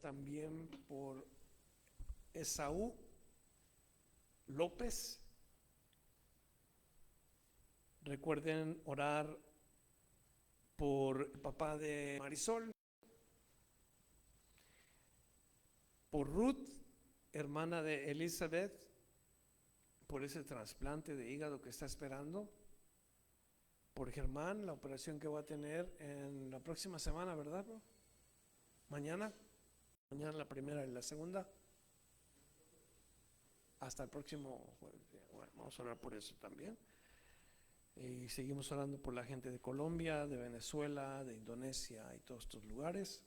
también por Esaú López. Recuerden orar por el papá de Marisol, por Ruth, hermana de Elizabeth, por ese trasplante de hígado que está esperando, por Germán, la operación que va a tener en la próxima semana, ¿verdad, bro? Mañana la primera y la segunda, hasta el próximo jueves. Bueno, vamos a orar por eso también. Y seguimos orando por la gente de Colombia, de Venezuela, de Indonesia y todos estos lugares.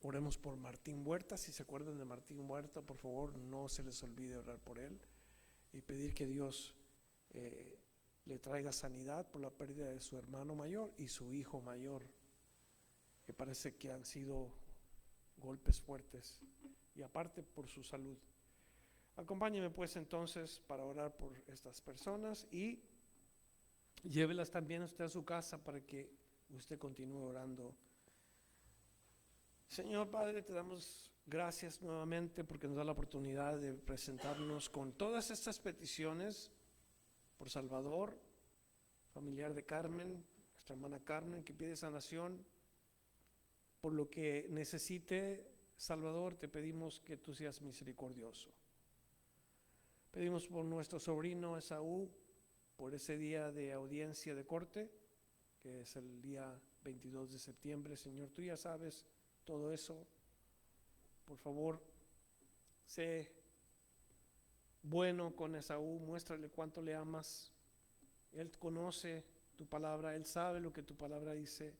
Oremos por Martín Huerta. Si se acuerdan de Martín Huerta, por favor no se les olvide orar por él y pedir que Dios le traiga sanidad por la pérdida de su hermano mayor y su hijo mayor, que parece que han sido golpes fuertes, y aparte por su salud. Acompáñeme pues entonces para orar por estas personas y llévelas también usted a su casa para que usted continúe orando. Señor Padre, te damos gracias nuevamente porque nos da la oportunidad de presentarnos con todas estas peticiones por Salvador, familiar de Carmen, nuestra hermana Carmen, que pide sanación. Por lo que necesite Salvador, te pedimos que tú seas misericordioso. Pedimos por nuestro sobrino Esaú, por ese día de audiencia de corte, que es el día 22 de septiembre. Señor, tú ya sabes todo eso. Por favor, sé bueno con Esaú, muéstrale cuánto le amas. Él conoce tu palabra, él sabe lo que tu palabra dice.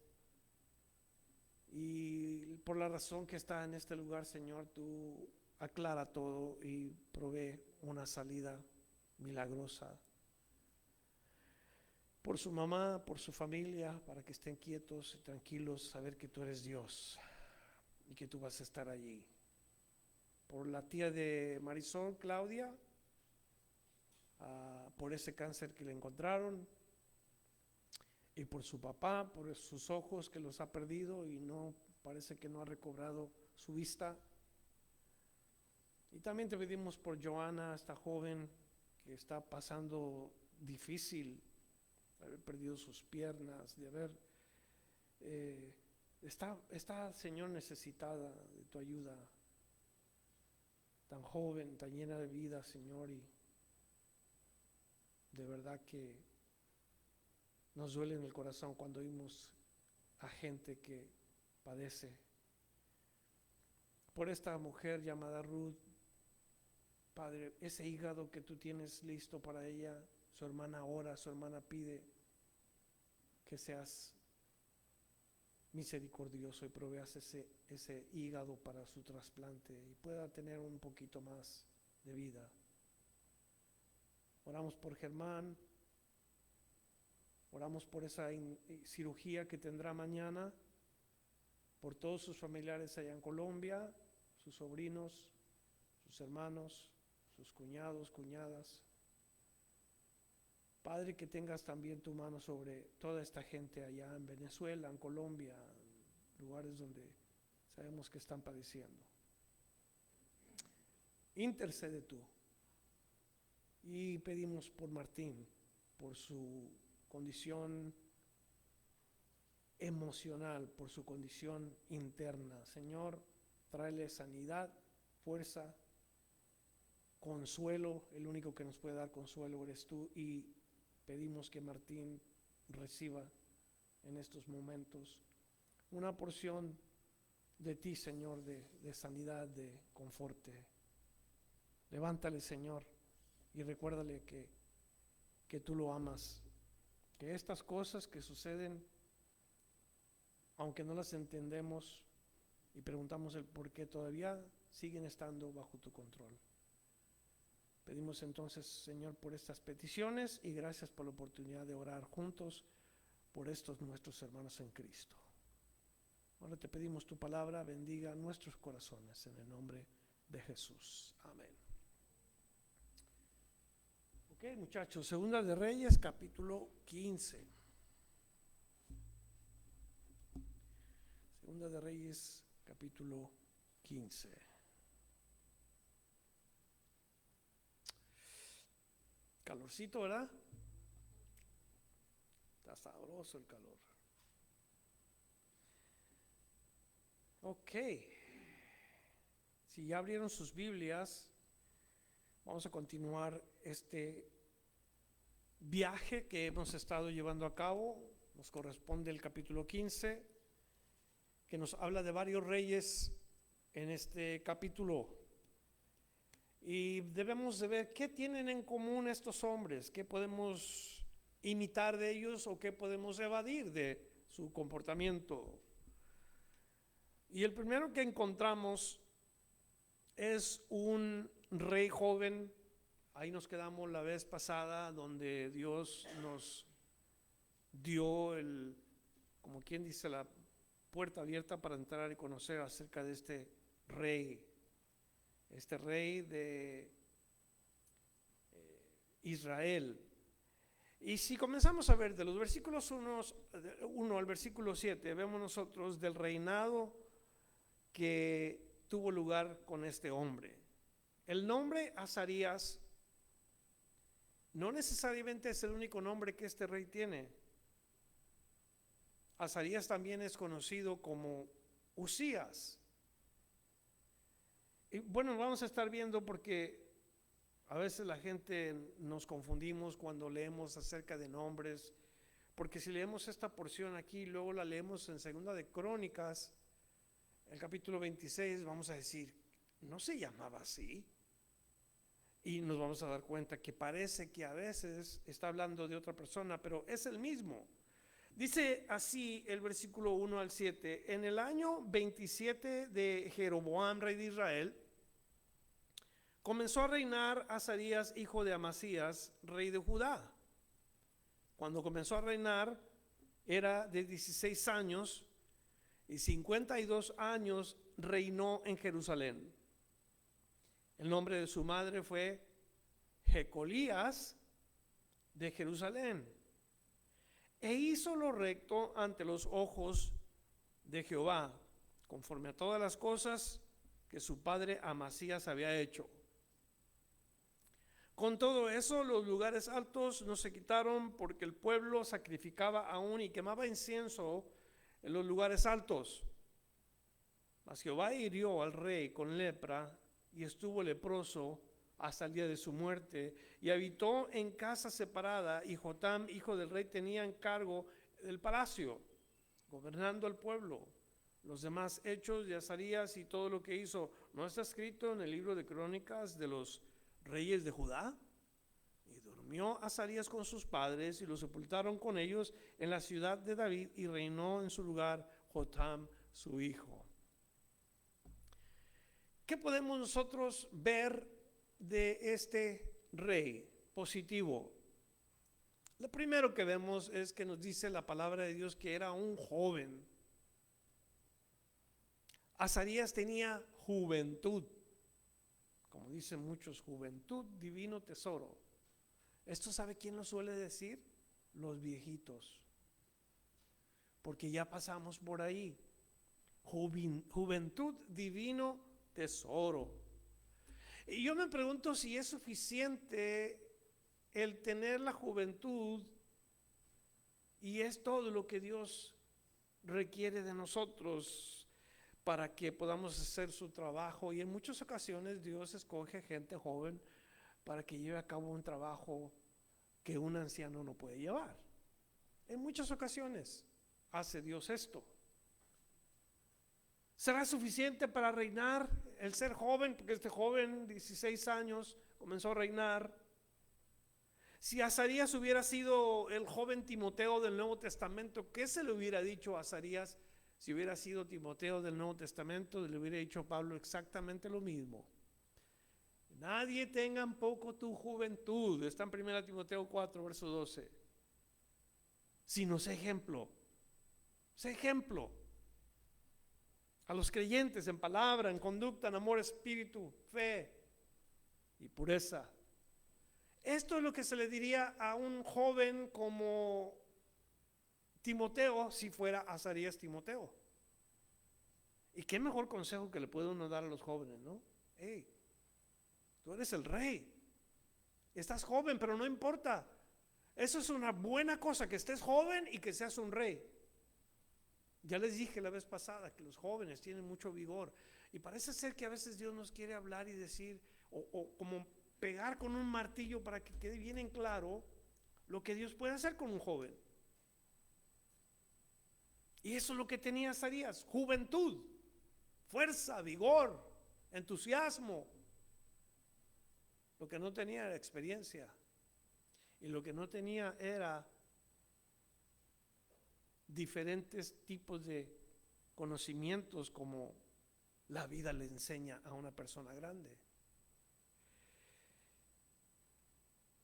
Y por la razón que está en este lugar, Señor, tú aclara todo y provee una salida milagrosa por su mamá, por su familia, para que estén quietos y tranquilos, saber que tú eres Dios y que tú vas a estar allí. Por la tía de Marisol, Claudia, por ese cáncer que le encontraron, y por su papá, por sus ojos que los ha perdido y no parece que no ha recobrado su vista. Y también te pedimos por Joana, esta joven que está pasando difícil, de haber perdido sus piernas, de haber está, Señor, necesitada de tu ayuda, tan joven, tan llena de vida, Señor, y de verdad que nos duele en el corazón cuando oímos a gente que padece. Por esta mujer llamada Ruth, Padre, ese hígado que tú tienes listo para ella, su hermana ora, su hermana pide que seas misericordioso y proveas ese hígado para su trasplante y pueda tener un poquito más de vida. Oramos por Germán, oramos por esa cirugía que tendrá mañana, por todos sus familiares allá en Colombia, sus sobrinos, sus hermanos, sus cuñados, cuñadas. Padre, que tengas también tu mano sobre toda esta gente allá en Venezuela, en Colombia, lugares donde sabemos que están padeciendo. Intercede tú. Y pedimos por Martín, por su condición emocional, por su condición interna. Señor, tráele sanidad, fuerza, consuelo. El único que nos puede dar consuelo eres tú, y pedimos que Martín reciba en estos momentos una porción de ti, Señor, de sanidad, de conforte. Levántale, Señor, y recuérdale que tú lo amas, que estas cosas que suceden, aunque no las entendemos y preguntamos el por qué, todavía siguen estando bajo tu control. Pedimos entonces, Señor, por estas peticiones y gracias por la oportunidad de orar juntos por estos nuestros hermanos en Cristo. Ahora te pedimos tu palabra, bendiga nuestros corazones en el nombre de Jesús. Amén. Ok, muchachos, Segunda de Reyes, capítulo 15. Segunda de Reyes, capítulo 15. Calorcito, ¿verdad? Está sabroso el calor. Ok. Si ya abrieron sus Biblias, vamos a continuar este viaje que hemos estado llevando a cabo. Nos corresponde el capítulo 15, que nos habla de varios reyes en este capítulo. Y debemos de ver qué tienen en común estos hombres, qué podemos imitar de ellos o qué podemos evadir de su comportamiento. Y el primero que encontramos es un rey joven. Ahí nos quedamos la vez pasada, donde Dios nos dio como quien dice, la puerta abierta para entrar y conocer acerca de este rey de Israel. Y si comenzamos a ver de los versículos 1 al versículo 7, vemos nosotros del reinado que tuvo lugar con este hombre. El nombre Azarías no necesariamente es el único nombre que este rey tiene. Azarías también es conocido como Usías. Y bueno, vamos a estar viendo, porque a veces la gente nos confundimos cuando leemos acerca de nombres, porque si leemos esta porción aquí, luego la leemos en Segunda de Crónicas, el capítulo 26, vamos a decir, ¿no se llamaba así? Y nos vamos a dar cuenta que parece que a veces está hablando de otra persona, pero es el mismo. Dice así el versículo 1 al 7: en el año 27 de Jeroboam, rey de Israel, comenzó a reinar Azarías, hijo de Amasías, rey de Judá. Cuando comenzó a reinar era de 16 años y 52 años reinó en Jerusalén. El nombre de su madre fue Jecolías de Jerusalén. E hizo lo recto ante los ojos de Jehová, conforme a todas las cosas que su padre Amasías había hecho. Con todo eso, los lugares altos no se quitaron, porque el pueblo sacrificaba aún y quemaba incienso en los lugares altos. Mas Jehová hirió al rey con lepra, y estuvo leproso hasta el día de su muerte, y habitó en casa separada, y Jotam, hijo del rey, tenía en cargo del palacio, gobernando el pueblo. Los demás hechos de Azarías y todo lo que hizo, ¿no está escrito en el libro de Crónicas de los reyes de Judá? Y durmió Azarías con sus padres, y lo sepultaron con ellos en la ciudad de David, y reinó en su lugar Jotam, su hijo. ¿Qué podemos nosotros ver de este rey positivo? Lo primero que vemos es que nos dice la palabra de Dios que era un joven. Azarías tenía juventud, como dicen muchos, juventud, divino tesoro. ¿Esto sabe quién lo suele decir? Los viejitos, porque ya pasamos por ahí. Juventud, divino tesoro. Y yo me pregunto si es suficiente el tener la juventud y es todo lo que Dios requiere de nosotros para que podamos hacer su trabajo. Y en muchas ocasiones Dios escoge gente joven para que lleve a cabo un trabajo que un anciano no puede llevar. En muchas ocasiones hace Dios esto. ¿Será suficiente para reinar el ser joven? Porque este joven, 16 años, comenzó a reinar. Si Azarías hubiera sido el joven Timoteo del Nuevo Testamento, ¿qué se le hubiera dicho a Azarías? Si hubiera sido Timoteo del Nuevo Testamento, le hubiera dicho Pablo exactamente lo mismo. Nadie tenga en poco tu juventud. Está en 1 Timoteo 4, verso 12. Sino sé ejemplo. Sé ejemplo a los creyentes en palabra, en conducta, en amor, espíritu, fe y pureza. Esto es lo que se le diría a un joven como Timoteo si fuera Azarías Timoteo. Y qué mejor consejo que le puede uno dar a los jóvenes, ¿no? Hey, tú eres el rey. Estás joven, pero no importa. Eso es una buena cosa, que estés joven y que seas un rey. Ya les dije la vez pasada que los jóvenes tienen mucho vigor. Y parece ser que a veces Dios nos quiere hablar y decir, o como pegar con un martillo para que quede bien en claro lo que Dios puede hacer con un joven. Y eso es lo que tenía Azarías: juventud, fuerza, vigor, entusiasmo. Lo que no tenía era experiencia, y lo que no tenía era diferentes tipos de conocimientos como la vida le enseña a una persona grande.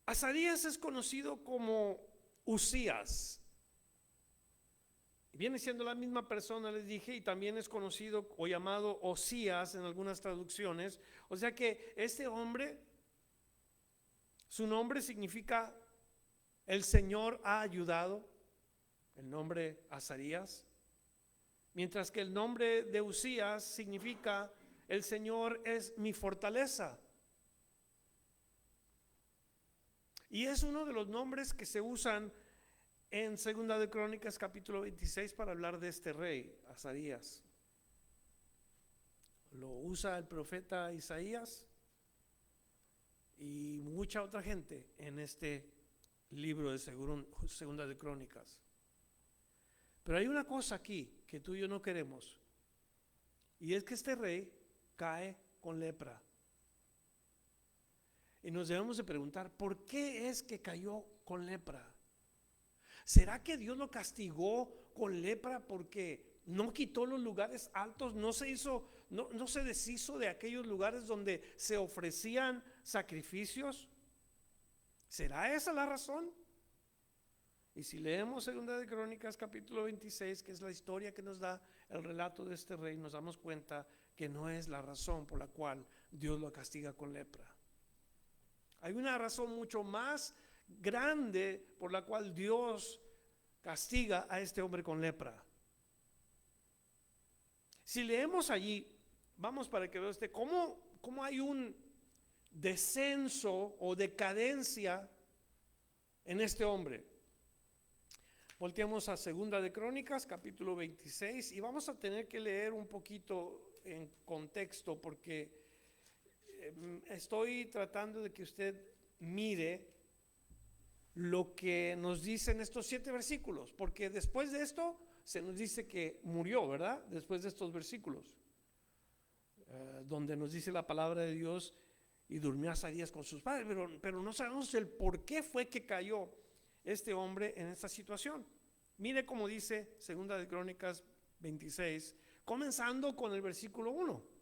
Azarías es conocido como Usías. Viene siendo la misma persona, les dije, y también es conocido o llamado Osías en algunas traducciones. O sea que este hombre, su nombre significa el Señor ha ayudado, el nombre Azarías, mientras que el nombre de Usías significa el Señor es mi fortaleza. Y es uno de los nombres que se usan en Segunda de Crónicas capítulo 26 para hablar de este rey, Azarías. Lo usa el profeta Isaías y mucha otra gente en este libro de Segunda de Crónicas. Pero hay una cosa aquí que tú y yo no queremos, y es que este rey cae con lepra. Y nos debemos de preguntar, ¿por qué es que cayó con lepra? ¿Será que Dios lo castigó con lepra porque no quitó los lugares altos, no se deshizo de aquellos lugares donde se ofrecían sacrificios? ¿Será esa la razón? Y si leemos Segunda de Crónicas capítulo 26, que es la historia que nos da el relato de este rey, nos damos cuenta que no es la razón por la cual Dios lo castiga con lepra. Hay una razón mucho más grande por la cual Dios castiga a este hombre con lepra. Si leemos allí, vamos para que vean cómo hay un descenso o decadencia en este hombre. Volteamos a Segunda de Crónicas capítulo 26 y vamos a tener que leer un poquito en contexto, porque estoy tratando de que usted mire lo que nos dicen estos 7 versículos, porque después de esto se nos dice que murió, ¿verdad? Después de estos versículos, donde nos dice la palabra de Dios, y durmió Azarías con sus padres, pero no sabemos el por qué fue que cayó este hombre en esta situación. Mire cómo dice Segunda de Crónicas 26, comenzando con el versículo 1.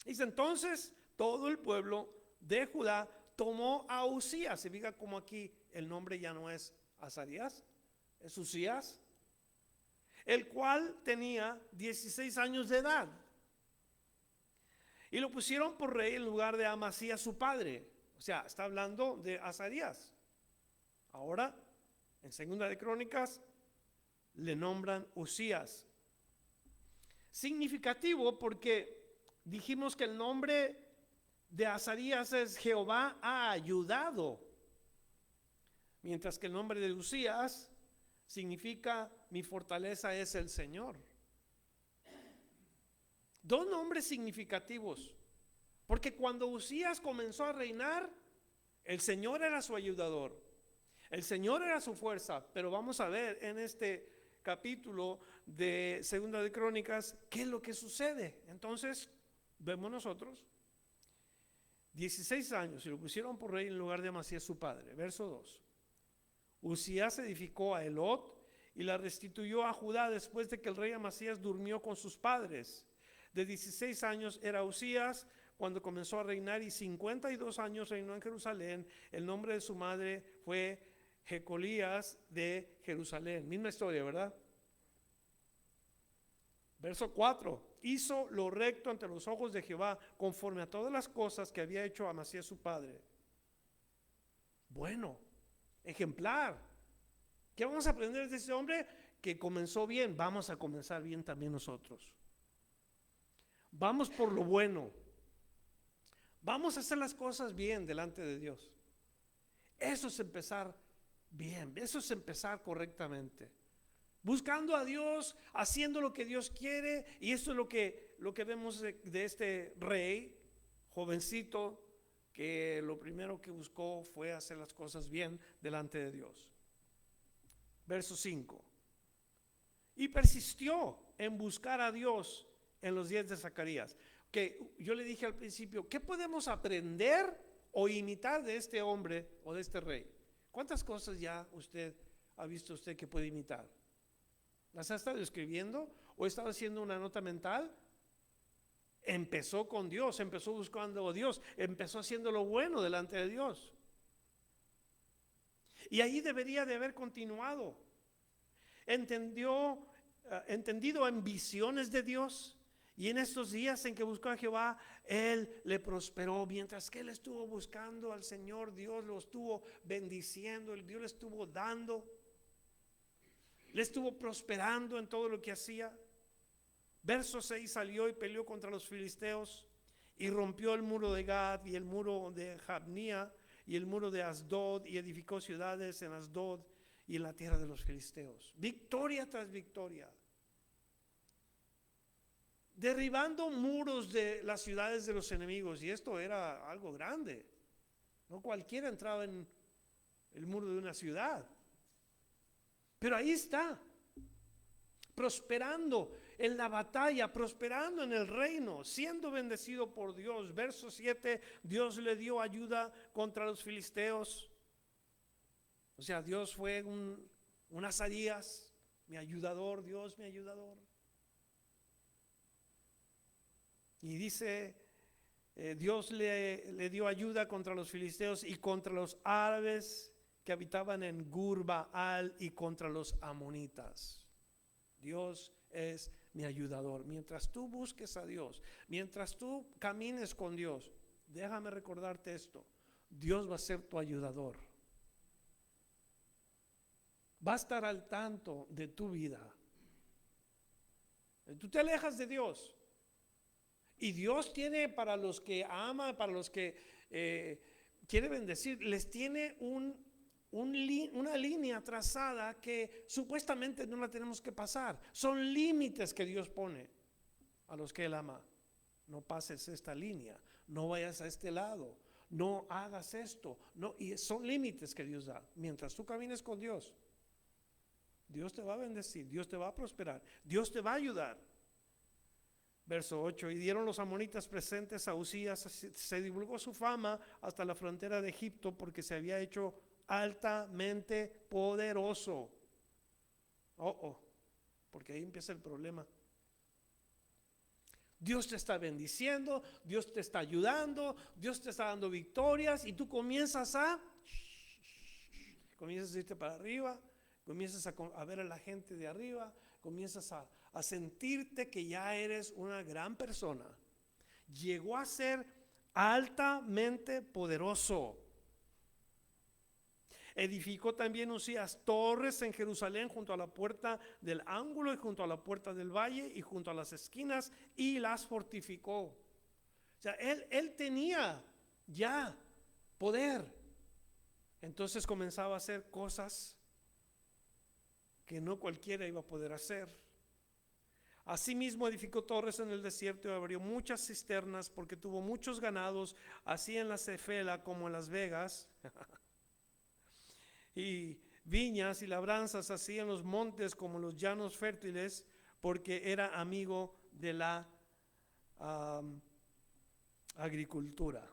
Dice: entonces todo el pueblo de Judá tomó a Usías. Se fija como aquí el nombre ya no es Azarías, es Usías, el cual tenía 16 años de edad, y lo pusieron por rey en lugar de Amasías su padre. O sea, está hablando de Azarías. Ahora, en Segunda de Crónicas, le nombran Usías. Significativo porque dijimos que el nombre de Azarías es Jehová ha ayudado, mientras que el nombre de Usías significa mi fortaleza es el Señor. Dos nombres significativos, porque cuando Usías comenzó a reinar, el Señor era su ayudador, el Señor era su fuerza. Pero vamos a ver en este capítulo de Segunda de Crónicas qué es lo que sucede. Entonces vemos nosotros 16 años y lo pusieron por rey en lugar de Amasías su padre. Verso 2: Usías edificó a Elot y la restituyó a Judá después de que el rey Amasías durmió con sus padres. De 16 años era Usías cuando comenzó a reinar, y 52 años reinó en Jerusalén. El nombre de su madre fue Jecolías de Jerusalén. Misma historia, ¿verdad? Verso 4: hizo lo recto ante los ojos de Jehová, conforme a todas las cosas que había hecho Amasías su padre. Bueno, ejemplar. ¿Qué vamos a aprender de ese hombre? Que comenzó bien. Vamos a comenzar bien también nosotros. vamos por lo bueno, vamos a hacer las cosas bien delante de Dios. Eso es empezar bien, eso es empezar correctamente, buscando a Dios, haciendo lo que Dios quiere. Y esto es lo que vemos de este rey jovencito, que lo primero que buscó fue hacer las cosas bien delante de Dios. Verso 5. Y persistió en buscar a Dios en los días de Zacarías. Que yo le dije al principio, ¿qué podemos aprender o imitar de este hombre o de este rey? ¿Cuántas cosas ya ha visto usted que puede imitar? ¿Las ha estado escribiendo o estaba haciendo una nota mental? Empezó con Dios, empezó buscando a Dios, empezó haciendo lo bueno delante de Dios. Y ahí debería de haber continuado. Entendido en visiones de Dios. Y en estos días en que buscó a Jehová, Él le prosperó. Mientras que Él estuvo buscando al Señor, Dios lo estuvo bendiciendo, Dios le estuvo dando, le estuvo prosperando en todo lo que hacía. Verso 6, salió y peleó contra los filisteos y rompió el muro de Gad y el muro de Jabnía y el muro de Asdod, y edificó ciudades en Asdod y en la tierra de los filisteos. Victoria tras victoria, derribando muros de las ciudades de los enemigos. Y esto era algo grande, no cualquiera entraba en el muro de una ciudad, pero ahí está, prosperando en la batalla, prosperando en el reino, siendo bendecido por Dios. Verso 7, Dios le dio ayuda contra los filisteos. O sea, Dios fue un Azarías, mi ayudador, Dios mi ayudador. Y dice, Dios le dio ayuda contra los filisteos y contra los árabes que habitaban en Gur-Baal y contra los amonitas. Dios es mi ayudador. Mientras tú busques a Dios, mientras tú camines con Dios, déjame recordarte esto: Dios va a ser tu ayudador. Va a estar al tanto de tu vida. Tú te alejas de Dios, y Dios tiene, para los que ama, para los que quiere bendecir, les tiene una línea trazada que supuestamente no la tenemos que pasar. Son límites que Dios pone a los que Él ama. No pases esta línea, no vayas a este lado, no hagas esto, no. Y son límites que Dios da. Mientras tú camines con Dios, Dios te va a bendecir, Dios te va a prosperar, Dios te va a ayudar. Verso 8, y dieron los amonitas presentes a Uzías, se divulgó su fama hasta la frontera de Egipto, porque se había hecho altamente poderoso. Porque ahí empieza el problema. Dios te está bendiciendo, Dios te está ayudando, Dios te está dando victorias, y tú comienzas a irte para arriba, comienzas a ver a la gente de arriba, comienzas a sentirte que ya eres una gran persona. Llegó a ser altamente poderoso. Edificó también Uzías torres en Jerusalén, junto a la puerta del ángulo y junto a la puerta del valle y junto a las esquinas, y las fortificó. O sea, él tenía ya poder. Entonces comenzaba a hacer cosas que no cualquiera iba a poder hacer. Asimismo edificó torres en el desierto y abrió muchas cisternas, porque tuvo muchos ganados, así en la Cefela como en las Vegas, y viñas y labranzas así en los montes como en los llanos fértiles, porque era amigo de la agricultura.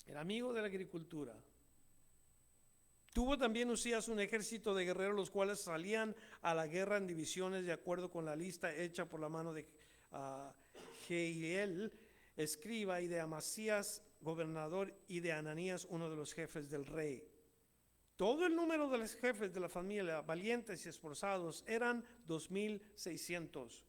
Era amigo de la agricultura. Tuvo también Uzías un ejército de guerreros, los cuales salían a la guerra en divisiones de acuerdo con la lista hecha por la mano de Jehiel, escriba, y de Amasías, gobernador, y de Ananías, uno de los jefes del rey. Todo el número de los jefes de la familia, valientes y esforzados, eran 2,600.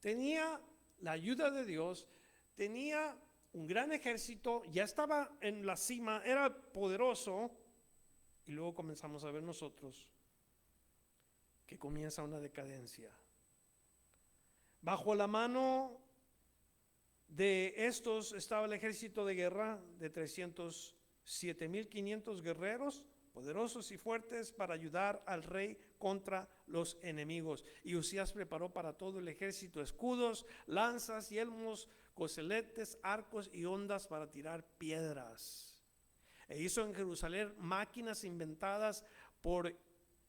Tenía la ayuda de Dios, tenía un gran ejército, ya estaba en la cima, era poderoso. Y luego comenzamos a ver nosotros que comienza una decadencia. Bajo la mano de estos estaba el ejército de guerra de 307,500 guerreros, poderosos y fuertes, para ayudar al rey contra los enemigos. Y Usías preparó para todo el ejército escudos, lanzas, yelmos, coseletes, arcos y hondas para tirar piedras. E hizo en Jerusalén máquinas inventadas por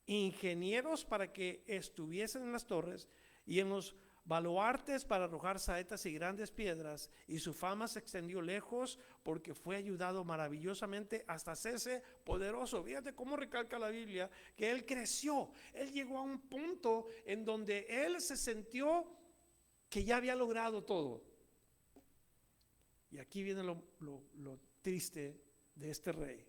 ingenieros para que estuviesen en las torres y en los baluartes para arrojar saetas y grandes piedras, y su fama se extendió lejos porque fue ayudado maravillosamente hasta hacerse poderoso. Fíjate cómo recalca la Biblia que él creció, él llegó a un punto en donde él se sintió que ya había logrado todo. Y aquí viene lo triste de este rey.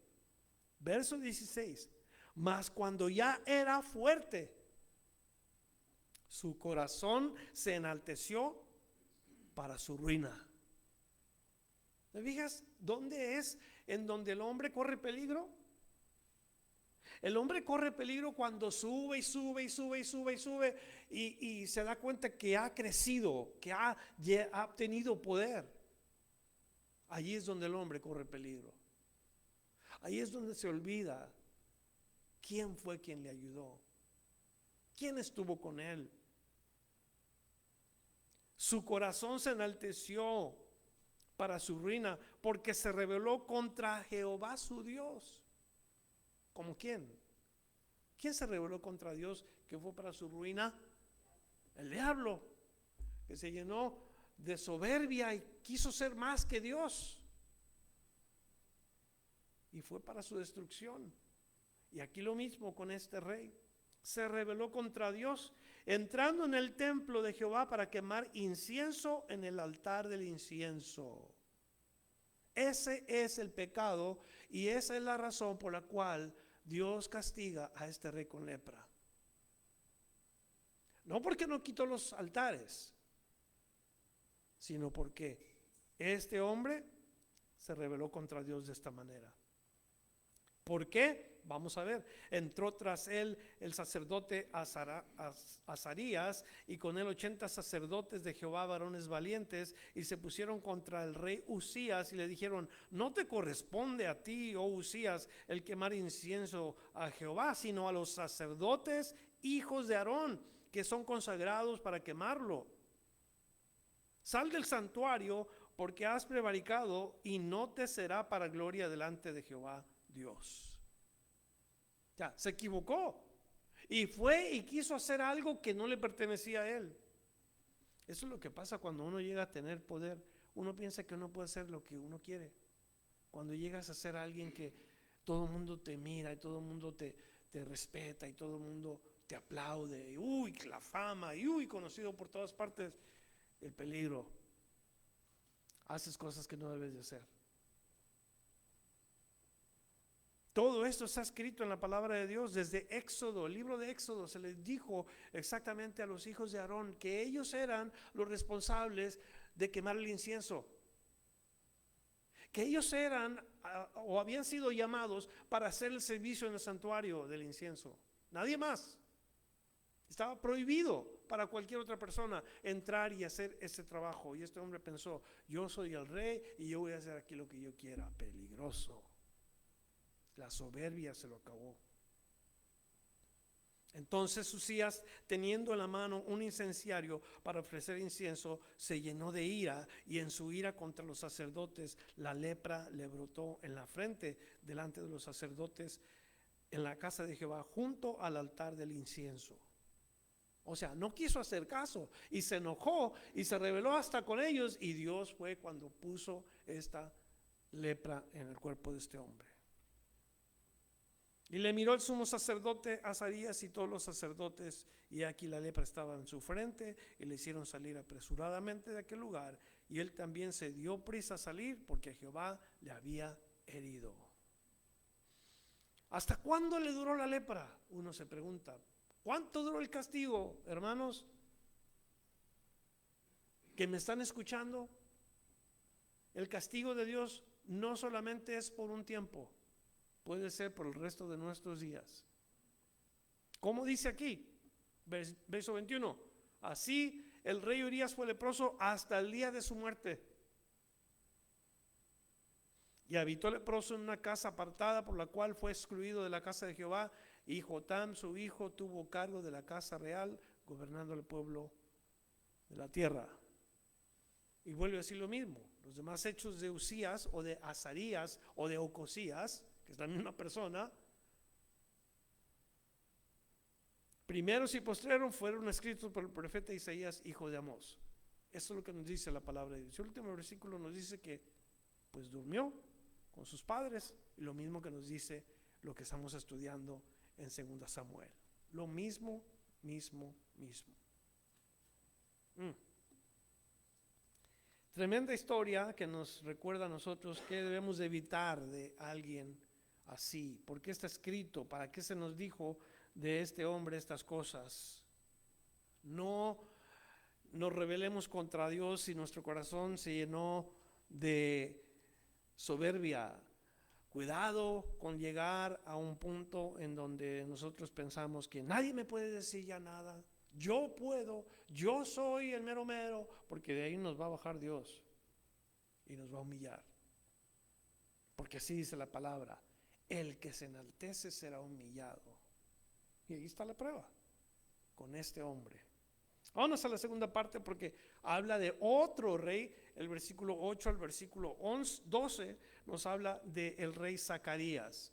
Verso 16: mas cuando ya era fuerte, su corazón se enalteció para su ruina. ¿Te fijas dónde es en donde el hombre corre peligro? El hombre corre peligro cuando sube y sube y sube y sube y sube y se da cuenta que ha crecido, que ha obtenido poder. Allí es donde el hombre corre peligro. Ahí es donde se olvida quién fue quien le ayudó, quién estuvo con él. Su corazón se enalteció para su ruina porque se rebeló contra Jehová su Dios. ¿Cómo quién? ¿Quién se rebeló contra Dios que fue para su ruina? El diablo, que se llenó de soberbia y quiso ser más que Dios, y fue para su destrucción. Y aquí lo mismo con este rey. Se rebeló contra Dios, entrando en el templo de Jehová para quemar incienso en el altar del incienso. Ese es el pecado y esa es la razón por la cual Dios castiga a este rey con lepra. No porque no quitó los altares, sino porque este hombre se rebeló contra Dios de esta manera. ¿Por qué? Vamos a ver. Entró tras él el sacerdote Azarías y con él 80 sacerdotes de Jehová, varones valientes, y se pusieron contra el rey Usías y le dijeron: no te corresponde a ti, oh Usías, el quemar incienso a Jehová, sino a los sacerdotes hijos de Aarón, que son consagrados para quemarlo. Sal del santuario, porque has prevaricado, y no te será para gloria delante de Jehová Dios. Ya, se equivocó y fue y quiso hacer algo que no le pertenecía a él. Eso es lo que pasa cuando uno llega a tener poder. Uno piensa que uno puede hacer lo que uno quiere. Cuando llegas a ser alguien que todo el mundo te mira y todo el mundo te respeta y todo el mundo te aplaude, y uy, la fama, y uy, conocido por todas partes, el peligro. Haces cosas que no debes de hacer. Todo esto está escrito en la palabra de Dios desde Éxodo, el libro de Éxodo. Se les dijo exactamente a los hijos de Aarón que ellos eran los responsables de quemar el incienso, que ellos eran o habían sido llamados para hacer el servicio en el santuario del incienso. Nadie más. Estaba prohibido para cualquier otra persona entrar y hacer ese trabajo. Y este hombre pensó: yo soy el rey y yo voy a hacer aquí lo que yo quiera. Peligroso. La soberbia se lo acabó. Entonces Usías, teniendo en la mano un incenciario para ofrecer incienso, se llenó de ira, y en su ira contra los sacerdotes la lepra le brotó en la frente delante de los sacerdotes en la casa de Jehová, junto al altar del incienso. O sea, no quiso hacer caso y se enojó y se rebeló hasta con ellos, y Dios fue cuando puso esta lepra en el cuerpo de este hombre. Y le miró el sumo sacerdote Azarías y todos los sacerdotes, y aquí la lepra estaba en su frente, y le hicieron salir apresuradamente de aquel lugar, y él también se dio prisa a salir porque Jehová le había herido. ¿Hasta cuándo le duró la lepra? Uno se pregunta. ¿Cuánto duró el castigo, hermanos que me están escuchando? El castigo de Dios no solamente es por un tiempo, puede ser por el resto de nuestros días. ¿Cómo dice aquí? Verso 21. Así el rey Urías fue leproso hasta el día de su muerte. Y habitó leproso en una casa apartada, por la cual fue excluido de la casa de Jehová. Y Jotam, su hijo, tuvo cargo de la casa real, gobernando el pueblo de la tierra. Y vuelve a decir lo mismo. Los demás hechos de Usías o de Azarías o de Ocosías, que es la misma persona, primeros y postreros, fueron escritos por el profeta Isaías, hijo de Amós. Eso es lo que nos dice la palabra de Dios. El último versículo nos dice que pues durmió con sus padres, y lo mismo que nos dice lo que estamos estudiando en 2 Samuel. Lo mismo. Tremenda historia que nos recuerda a nosotros que debemos de evitar de alguien así. ¿Por qué está escrito? ¿Para qué se nos dijo de este hombre estas cosas? No nos rebelemos contra Dios si nuestro corazón se llenó de soberbia. Cuidado con llegar a un punto en donde nosotros pensamos que nadie me puede decir ya nada. Yo puedo, yo soy el mero mero, porque de ahí nos va a bajar Dios y nos va a humillar. Porque así dice la palabra, el que se enaltece será humillado. Y ahí está la prueba con este hombre. Vamos a la segunda parte porque habla de otro rey. El versículo 8 al versículo 12 nos habla del rey Zacarías.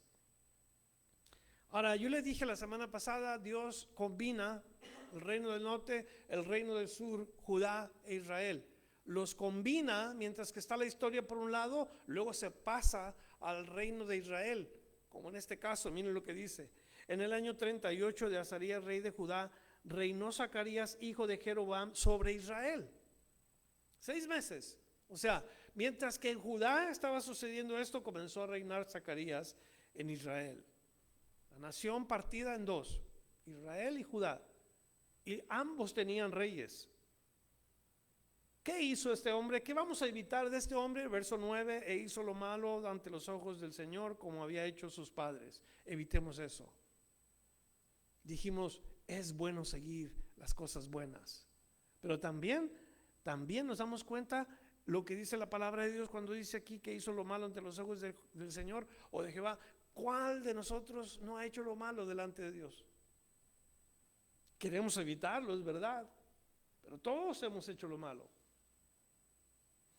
Ahora, yo les dije la semana pasada, Dios combina el reino del norte, el reino del sur, Judá e Israel. Los combina mientras que está la historia por un lado, luego se pasa al reino de Israel, como en este caso. Miren lo que dice: en el año 38 de Azarías, rey de Judá, reinó Zacarías, hijo de Jeroboam, sobre Israel. 6 meses. O sea, mientras que en Judá estaba sucediendo esto, comenzó a reinar Zacarías en Israel. La nación partida en dos, Israel y Judá. Y ambos tenían reyes. ¿Qué hizo este hombre? ¿Qué vamos a evitar de este hombre? Verso 9, e hizo lo malo ante los ojos del Señor, como había hecho sus padres. Evitemos eso. Dijimos, es bueno seguir las cosas buenas, pero también nos damos cuenta lo que dice la palabra de Dios cuando dice aquí que hizo lo malo ante los ojos del Señor o de Jehová. ¿Cuál de nosotros no ha hecho lo malo delante de Dios? Queremos evitarlo, es verdad, pero todos hemos hecho lo malo.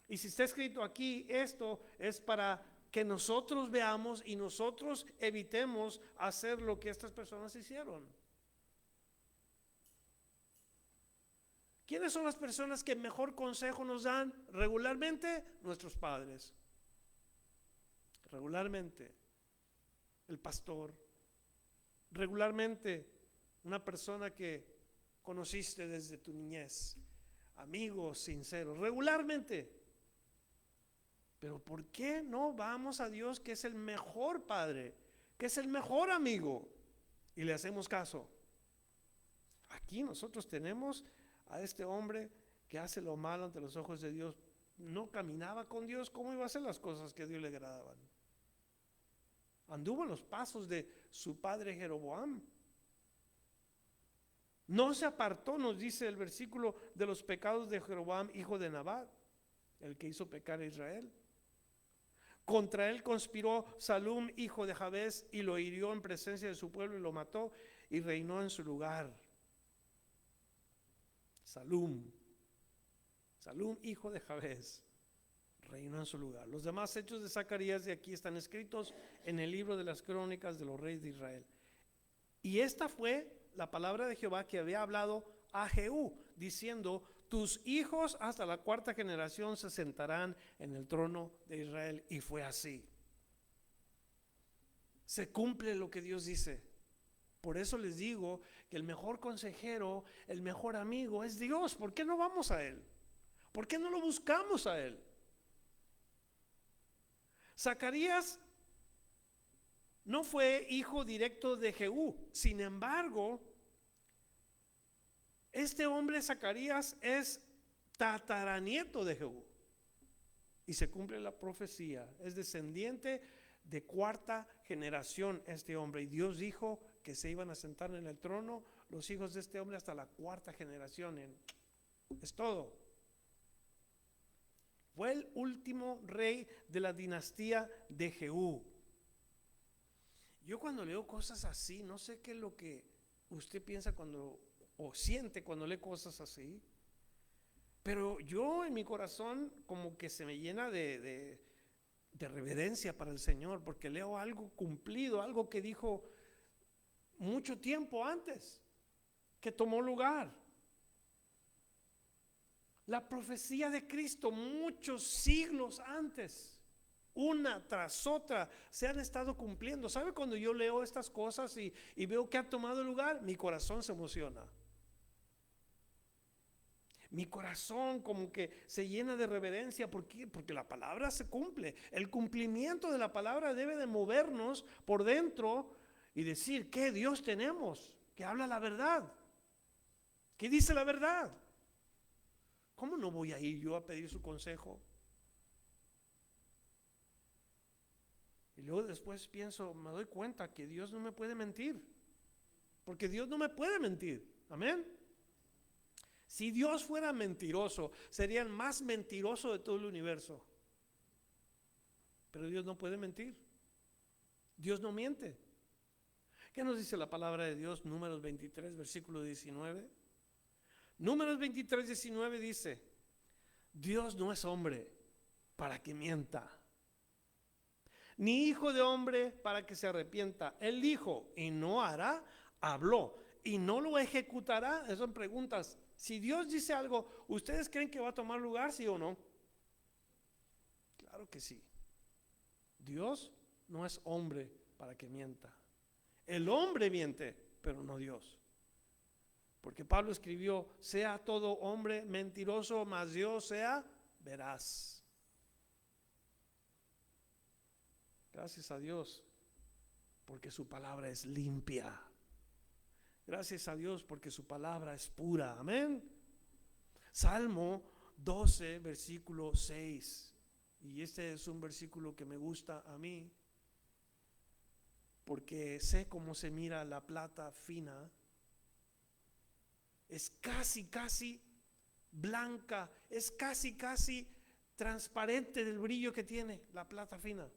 Y si está escrito aquí, esto es para que nosotros veamos y nosotros evitemos hacer lo que estas personas hicieron. ¿Quiénes son las personas que mejor consejo nos dan regularmente? Nuestros padres. Regularmente el pastor. Regularmente una persona que conociste desde tu niñez. Amigos sinceros. Regularmente. Pero ¿por qué no vamos a Dios, que es el mejor padre, que es el mejor amigo, y le hacemos caso? Aquí nosotros tenemos a este hombre que hace lo malo ante los ojos de Dios. No caminaba con Dios. ¿Cómo iba a hacer las cosas que a Dios le agradaban? Anduvo en los pasos de su padre Jeroboam. No se apartó, nos dice el versículo, de los pecados de Jeroboam, hijo de Nabat, el que hizo pecar a Israel. Contra él conspiró Salum, hijo de Jabes, y lo hirió en presencia de su pueblo y lo mató, y reinó en su lugar. Salum, hijo de Jabes, reinó en su lugar. Los demás hechos de Zacarías de aquí están escritos en el libro de las crónicas de los reyes de Israel. Y esta fue la palabra de Jehová que había hablado a Jehú, diciendo: tus hijos hasta la 4ª generación se sentarán en el trono de Israel. Y fue así. Se cumple lo que Dios dice. Por eso les digo que el mejor consejero, el mejor amigo es Dios. ¿Por qué no vamos a Él? ¿Por qué no lo buscamos a Él? Zacarías no fue hijo directo de Jehú. Sin embargo, este hombre Zacarías es tataranieto de Jehú. Y se cumple la profecía. Es descendiente de 4ª generación este hombre. Y Dios dijo que se iban a sentar en el trono los hijos de este hombre hasta la 4ª generación. Es todo. Fue el último rey de la dinastía de Jehú. Yo cuando leo cosas así, no sé qué es lo que usted piensa cuando o siente cuando lee cosas así, pero yo en mi corazón como que se me llena de reverencia para el Señor, porque leo algo cumplido, algo que dijo mucho tiempo antes, que tomó lugar. La profecía de Cristo muchos siglos antes, una tras otra, se han estado cumpliendo. ¿Sabe? Cuando yo leo estas cosas y veo que ha tomado lugar, mi corazón se emociona. Mi corazón como que se llena de reverencia. ¿Por qué? Porque la palabra se cumple. El cumplimiento de la palabra debe de movernos por dentro y decir, ¿qué Dios tenemos? Que habla la verdad, que dice la verdad. ¿Cómo no voy a ir yo a pedir su consejo? Y luego después pienso, me doy cuenta que Dios no me puede mentir, porque Dios no me puede mentir. Amén. Si Dios fuera mentiroso, sería el más mentiroso de todo el universo. Pero Dios no puede mentir. Dios no miente. ¿Qué nos dice la palabra de Dios? Números 23, versículo 19. Números 23, 19 dice: Dios no es hombre para que mienta, ni hijo de hombre para que se arrepienta. Él dijo y no hará, habló y no lo ejecutará. Esas son preguntas. Si Dios dice algo, ¿ustedes creen que va a tomar lugar, sí o no? Claro que sí. Dios no es hombre para que mienta. El hombre miente, pero no Dios. Porque Pablo escribió, sea todo hombre mentiroso, mas Dios sea veraz. Gracias a Dios, porque su palabra es limpia. Gracias a Dios, porque su palabra es pura. Amén. Salmo 12, versículo 6. Y este es un versículo que me gusta a mí, porque sé cómo se mira la plata fina. Es casi blanca, es casi transparente del brillo que tiene la plata fina.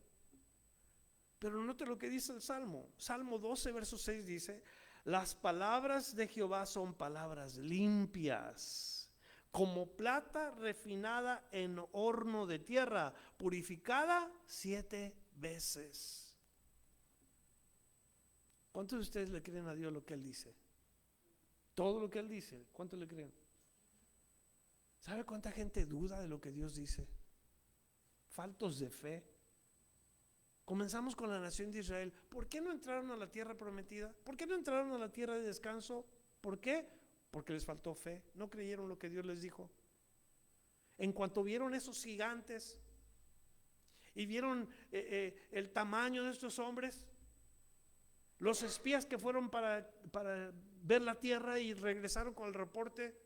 Pero note lo que dice el Salmo. Salmo 12, verso 6 dice: las palabras de Jehová son palabras limpias, como plata refinada en horno de tierra, purificada 7 veces. ¿Cuántos de ustedes le creen a Dios lo que Él dice? Todo lo que Él dice, ¿cuántos le creen? ¿Sabe cuánta gente duda de lo que Dios dice? Faltos de fe. Comenzamos con la nación de Israel. ¿Por qué no entraron a la tierra prometida? ¿Por qué no entraron a la tierra de descanso? ¿Por qué? Porque les faltó fe. No creyeron lo que Dios les dijo. En cuanto vieron esos gigantes y vieron el tamaño de estos hombres, los espías que fueron para ver la tierra y regresaron con el reporte,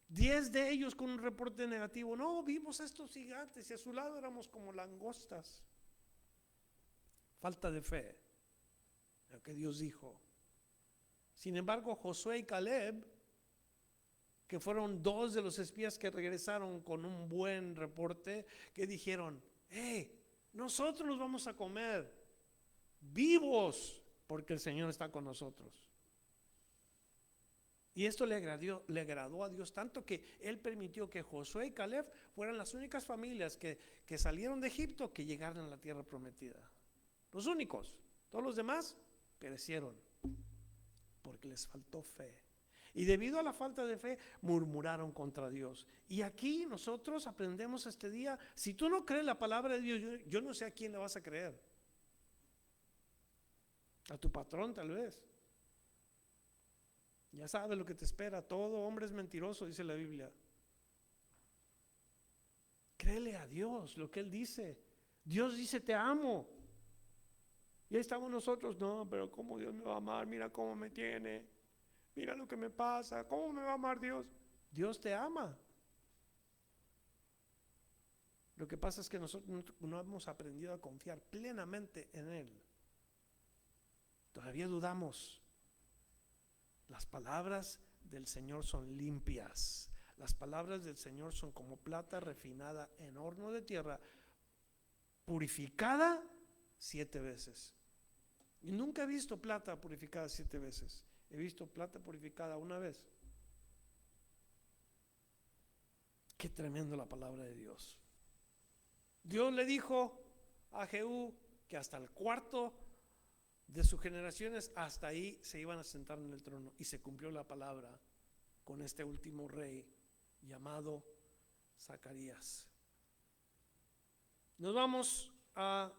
10 de ellos con un reporte negativo. No, vimos a estos gigantes y a su lado éramos como langostas. Falta de fe, lo que Dios dijo. Sin embargo, Josué y Caleb, que fueron 2 de los espías que regresaron con un buen reporte, que dijeron: nosotros los vamos a comer vivos, porque el Señor está con nosotros. Y esto le agradó a Dios tanto que Él permitió que Josué y Caleb fueran las únicas familias que salieron de Egipto que llegaran a la tierra prometida. Los únicos. Todos los demás perecieron porque les faltó fe. Y debido a la falta de fe murmuraron contra Dios. Y aquí nosotros aprendemos este día: si tú no crees la palabra de Dios, yo no sé a quién le vas a creer. A tu patrón tal vez. Ya sabes lo que te espera. Todo hombre es mentiroso, dice la Biblia. Créele a Dios lo que Él dice. Dios dice: te amo. Y ahí estamos nosotros: no, pero ¿cómo Dios me va a amar? Mira cómo me tiene. Mira lo que me pasa. ¿Cómo me va a amar Dios? Dios te ama. Lo que pasa es que nosotros no hemos aprendido a confiar plenamente en Él. Todavía dudamos. Las palabras del Señor son limpias. Las palabras del Señor son como plata refinada en horno de tierra, purificada 7 veces. Y nunca he visto plata purificada 7 veces. He visto plata purificada una vez. Qué tremendo la palabra de Dios. Dios le dijo a Jehú que hasta el cuarto de sus generaciones, hasta ahí se iban a sentar en el trono. Y se cumplió la palabra con este último rey llamado Zacarías. Nos vamos al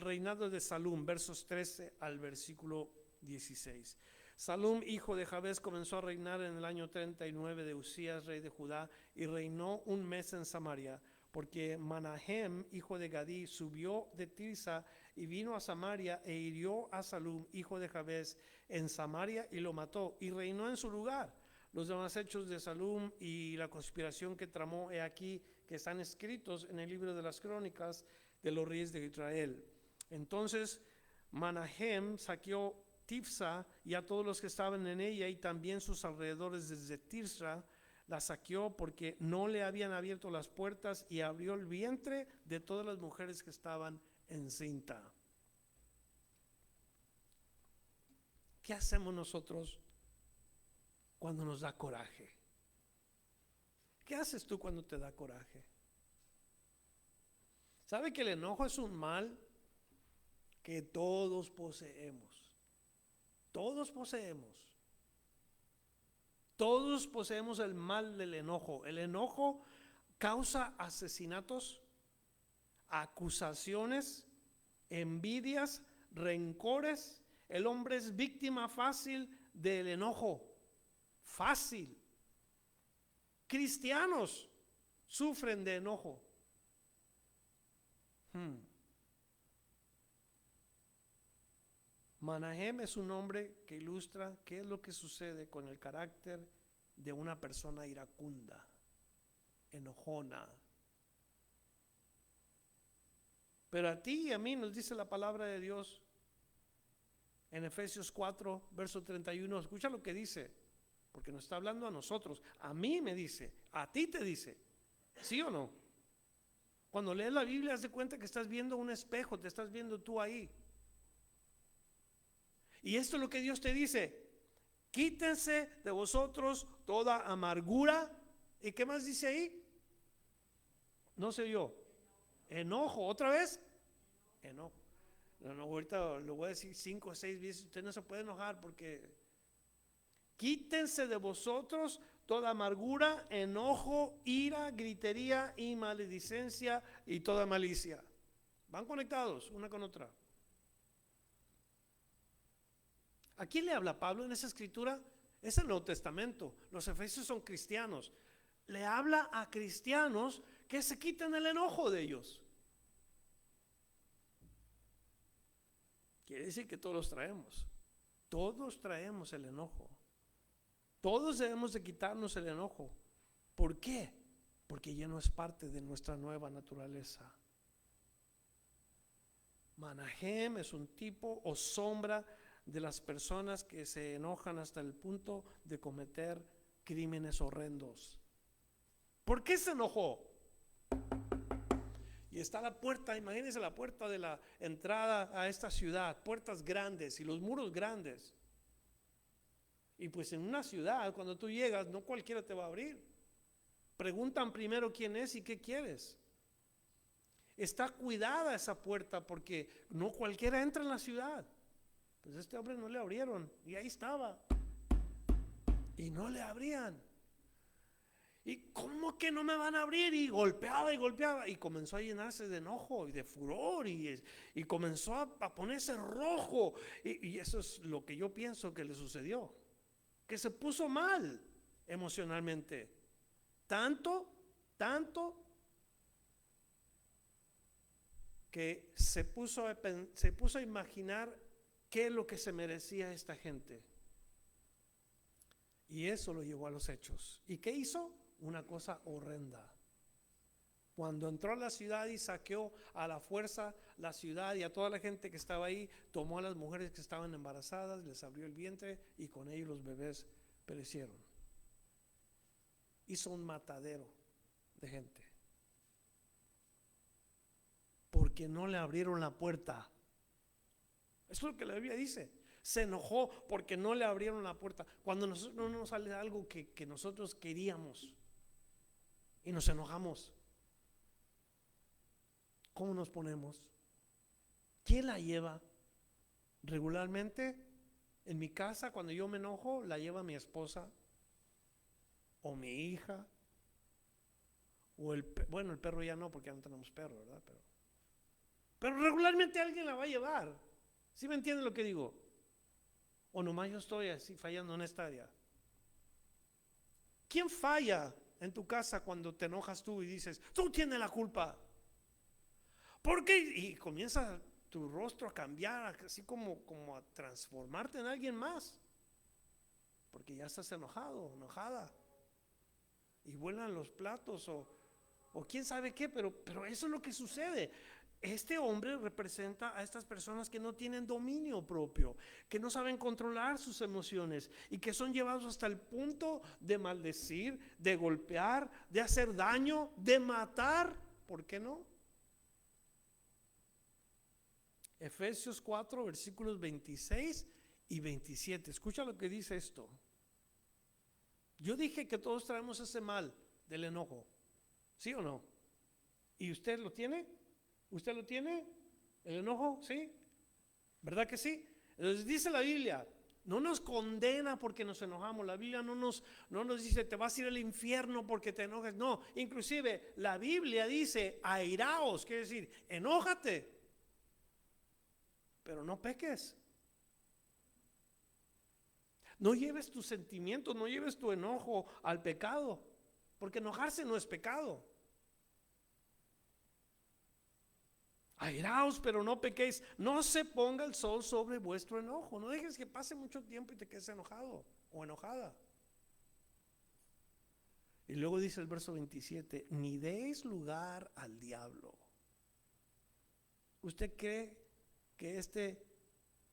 reinado de Salum, versos 13 al versículo 16. Salum, hijo de Jabes, comenzó a reinar en el año 39 de Usías, rey de Judá, y reinó un mes en Samaria, porque Manahem, hijo de Gadí, subió de Tirsa y vino a Samaria e hirió a Salum, hijo de Jabes, en Samaria y lo mató, y reinó en su lugar. Los demás hechos de Salum y la conspiración que tramó, he aquí que están escritos en el libro de las crónicas de los reyes de Israel. Entonces Manahem saqueó Tifsa y a todos los que estaban en ella, y también sus alrededores desde Tirsa. La saqueó porque no le habían abierto las puertas, y abrió el vientre de todas las mujeres que estaban encinta. ¿Qué hacemos nosotros cuando nos da coraje? ¿Qué haces tú cuando te da coraje? ¿Sabe que el enojo es un mal que todos poseemos? Todos poseemos. Todos poseemos el mal del enojo. El enojo causa asesinatos, acusaciones, envidias, rencores. El hombre es víctima fácil del enojo. Fácil. Cristianos sufren de enojo. Manahem es un nombre que ilustra qué es lo que sucede con el carácter de una persona iracunda, enojona. Pero a ti y a mí nos dice la palabra de Dios en Efesios 4, verso 31. Escucha lo que dice, porque nos está hablando a nosotros. A mí me dice, a ti te dice, ¿sí o no? Cuando lees la Biblia, haz de cuenta que estás viendo un espejo, te estás viendo tú ahí. Y esto es lo que Dios te dice: quítense de vosotros toda amargura. ¿Y qué más dice ahí? No sé yo. Enojo, ¿otra vez? Enojo. No, ahorita lo voy a decir 5 o 6 veces. Usted no se puede enojar, porque quítense de vosotros toda amargura, enojo, ira, gritería y maledicencia y toda malicia. Van conectados una con otra. ¿A quién le habla Pablo en esa escritura? Es el Nuevo Testamento. Los efesios son cristianos. Le habla a cristianos que se quiten el enojo de ellos. Quiere decir que todos traemos. Todos traemos el enojo. Todos debemos de quitarnos el enojo. ¿Por qué? Porque ya no es parte de nuestra nueva naturaleza. Manahem es un tipo o sombra de las personas que se enojan hasta el punto de cometer crímenes horrendos. ¿Por qué se enojó? Y está la puerta, imagínense la puerta de la entrada a esta ciudad, puertas grandes y los muros grandes. Y pues en una ciudad, cuando tú llegas, no cualquiera te va a abrir. Preguntan primero quién es y qué quieres. Está cuidada esa puerta porque no cualquiera entra en la ciudad. Pues a este hombre no le abrieron y ahí estaba. Y no le abrían. ¿Y cómo que no me van a abrir? Y golpeaba y golpeaba. Y comenzó a llenarse de enojo y de furor. Y comenzó a ponerse rojo. Y eso es lo que yo pienso que le sucedió. Que se puso mal emocionalmente. Tanto que se puso a imaginar qué es lo que se merecía esta gente. Y eso lo llevó a los hechos. ¿Y qué hizo? Una cosa horrenda. Cuando entró a la ciudad y saqueó a la fuerza la ciudad y a toda la gente que estaba ahí, tomó a las mujeres que estaban embarazadas, les abrió el vientre y con ellos los bebés perecieron. Hizo un matadero de gente porque no le abrieron la puerta. Eso es lo que la Biblia dice. Se enojó porque no le abrieron la puerta. Cuando nosotros no nos sale algo que nosotros queríamos y nos enojamos, ¿cómo nos ponemos? ¿Quién la lleva? Regularmente en mi casa, cuando yo me enojo, la lleva mi esposa o mi hija o el perro ya no, porque ya no tenemos perro, ¿verdad? Pero regularmente alguien la va a llevar. ¿Sí me entienden lo que digo? O nomás yo estoy así fallando en esta área. ¿Quién falla en tu casa cuando te enojas tú y dices, tú tienes la culpa? ¿Por qué? Y comienza tu rostro a cambiar, así como a transformarte en alguien más, porque ya estás enojado, enojada, y vuelan los platos o quién sabe qué, pero eso es lo que sucede. Este hombre representa a estas personas que no tienen dominio propio, que no saben controlar sus emociones y que son llevados hasta el punto de maldecir, de golpear, de hacer daño, de matar. ¿Por qué no? Efesios 4, versículos 26 y 27. Escucha lo que dice esto. Yo dije que todos traemos ese mal del enojo, ¿sí o no? ¿Y usted lo tiene? ¿Usted lo tiene? ¿El enojo? ¿Sí? ¿Verdad que sí? Entonces dice la Biblia, no nos condena porque nos enojamos. La Biblia no nos dice te vas a ir al infierno porque te enojes. No, inclusive la Biblia dice airaos, quiere decir enójate, pero no peques. No lleves tus sentimientos, no lleves tu enojo al pecado, porque enojarse no es pecado. Airaos, pero no pequéis. No se ponga el sol sobre vuestro enojo. No dejes que pase mucho tiempo y te quedes enojado o enojada. Y luego dice el verso 27, ni deis lugar al diablo. ¿Usted cree que este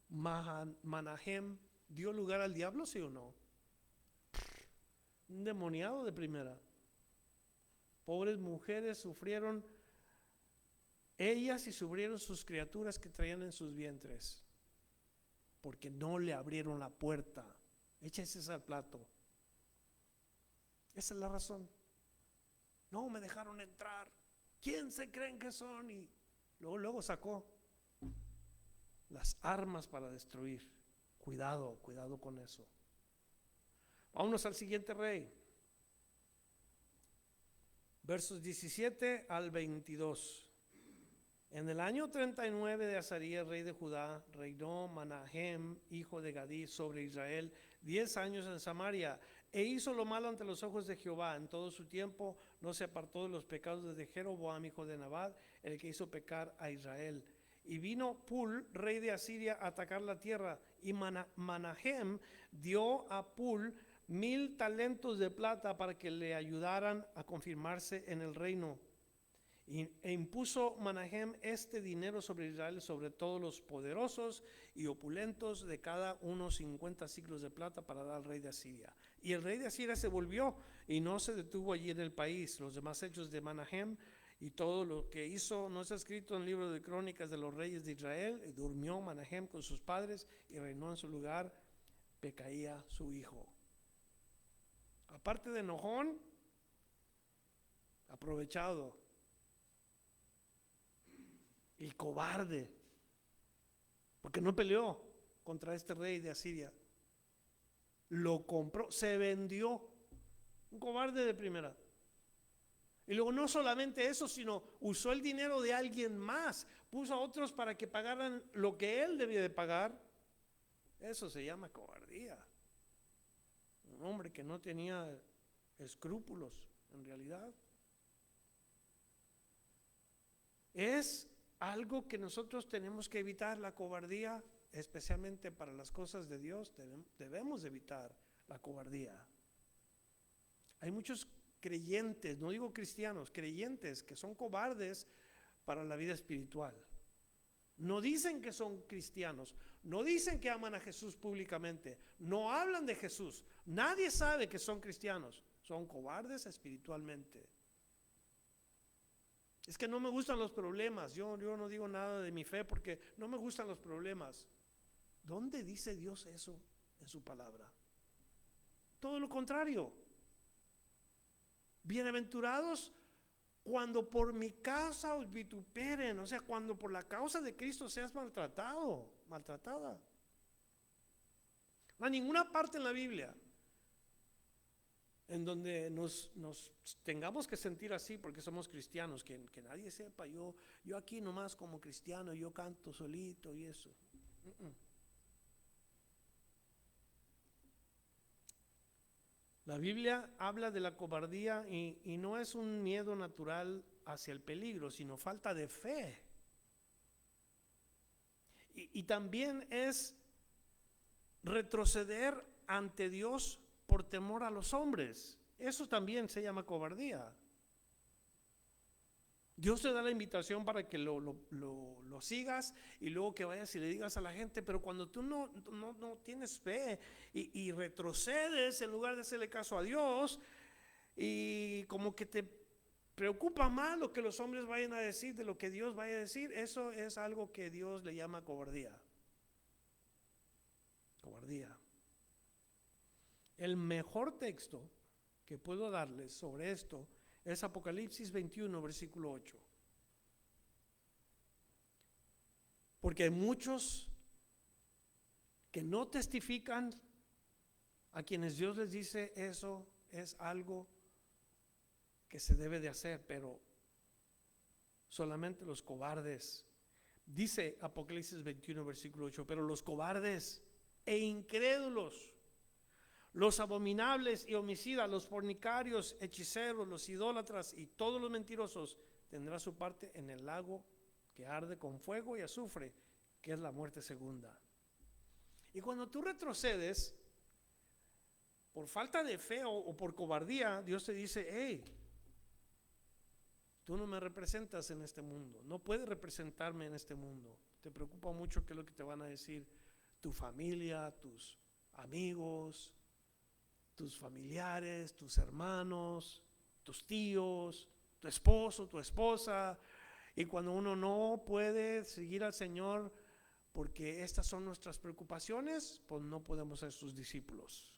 Manahem dio lugar al diablo, sí o no? Un demoniado de primera. Pobres mujeres sufrieron, ellas y sufrieron sus criaturas que traían en sus vientres, porque no le abrieron la puerta. Échese al plato. Esa es la razón. No me dejaron entrar. ¿Quién se creen que son? Y luego sacó las armas para destruir. Cuidado con eso. Vámonos al siguiente rey. Versos 17 al 22. En el año 39 de Azarías, rey de Judá, reinó Manahem, hijo de Gadí, sobre Israel 10 años en Samaria, e hizo lo malo ante los ojos de Jehová. En todo su tiempo no se apartó de los pecados de Jeroboam, hijo de Nabat, el que hizo pecar a Israel. Y vino Pul, rey de Asiria, a atacar la tierra, y Manahem dio a Pul 1000 talentos de plata para que le ayudaran a confirmarse en el reino. E impuso Manahem este dinero sobre Israel, sobre todos los poderosos y opulentos, de cada uno 50 siclos de plata, para dar al rey de Asiria. Y el rey de Asiria se volvió y no se detuvo allí en el país. Los demás hechos de Manahem y todo lo que hizo no está escrito en el libro de crónicas de los reyes de Israel. Y durmió Manahem con sus padres y reinó en su lugar Pecaía su hijo. Aparte de enojón, aprovechado y cobarde, porque no peleó contra este rey de Asiria. Lo compró, se vendió. Un cobarde de primera. Y luego no solamente eso, sino usó el dinero de alguien más, puso a otros para que pagaran lo que él debía de pagar. Eso se llama cobardía. Un hombre que no tenía escrúpulos, en realidad. Es algo que nosotros tenemos que evitar, la cobardía, especialmente para las cosas de Dios. Debemos evitar la cobardía. Hay muchos creyentes, no digo cristianos, creyentes que son cobardes para la vida espiritual. No dicen que son cristianos, no dicen que aman a Jesús públicamente, no hablan de Jesús, nadie sabe que son cristianos, son cobardes espiritualmente. Es que no me gustan los problemas, yo no digo nada de mi fe porque no me gustan los problemas. ¿Dónde dice Dios eso en su palabra? Todo lo contrario. Bienaventurados cuando por mi causa os vituperen, o sea, cuando por la causa de Cristo seas maltratado, maltratada. No hay ninguna parte en la Biblia en donde nos tengamos que sentir así porque somos cristianos, que nadie sepa, yo aquí nomás como cristiano, yo canto solito y eso. La Biblia habla de la cobardía y no es un miedo natural hacia el peligro, sino falta de fe. Y también es retroceder ante Dios por temor a los hombres. Eso también se llama cobardía. Dios te da la invitación para que lo sigas y luego que vayas y le digas a la gente, pero cuando tú no tienes fe y retrocedes en lugar de hacerle caso a Dios y como que te preocupa más lo que los hombres vayan a decir de lo que Dios vaya a decir, eso es algo que Dios le llama cobardía. Cobardía. El mejor texto que puedo darles sobre esto es Apocalipsis 21, versículo 8. Porque hay muchos que no testifican a quienes Dios les dice eso es algo que se debe de hacer, pero solamente los cobardes. Dice Apocalipsis 21, versículo 8, pero los cobardes e incrédulos, los abominables y homicidas, los fornicarios, hechiceros, los idólatras y todos los mentirosos tendrán su parte en el lago que arde con fuego y azufre, que es la muerte segunda. Y cuando tú retrocedes por falta de fe o por cobardía, Dios te dice, hey, tú no me representas en este mundo, no puedes representarme en este mundo. Te preocupa mucho qué es lo que te van a decir tu familia, tus amigos, tus familiares, tus hermanos, tus tíos, tu esposo, tu esposa. Y cuando uno no puede seguir al Señor porque estas son nuestras preocupaciones, pues no podemos ser sus discípulos.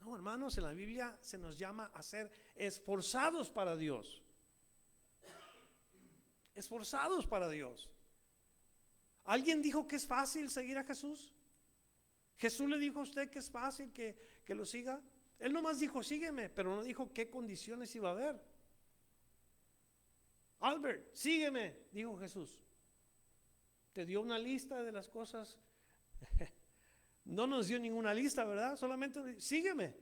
No, hermanos, en la Biblia se nos llama a ser esforzados para Dios. Esforzados para Dios. ¿Alguien dijo que es fácil seguir a Jesús? ¿Jesús le dijo a usted que es fácil que lo siga? Él nomás dijo, sígueme, pero no dijo qué condiciones iba a haber. Albert, sígueme, dijo Jesús. Te dio una lista de las cosas. No nos dio ninguna lista, ¿verdad? Solamente sígueme.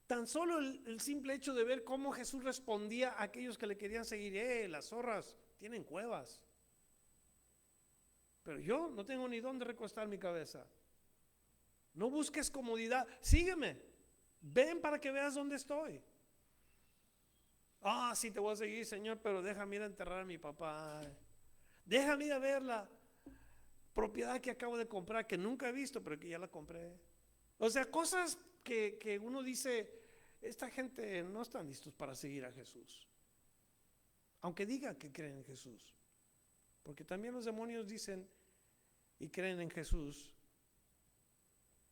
Tan solo el simple hecho de ver cómo Jesús respondía a aquellos que le querían seguir. Las zorras tienen cuevas, pero yo no tengo ni dónde recostar mi cabeza. No busques comodidad, sígueme. Ven para que veas dónde estoy. Sí te voy a seguir, Señor, pero déjame ir a enterrar a mi papá. Déjame ir a ver la propiedad que acabo de comprar, que nunca he visto, pero que ya la compré. O sea, cosas que uno dice, esta gente no están listos para seguir a Jesús. Aunque digan que creen en Jesús. Porque también los demonios dicen y creen en Jesús,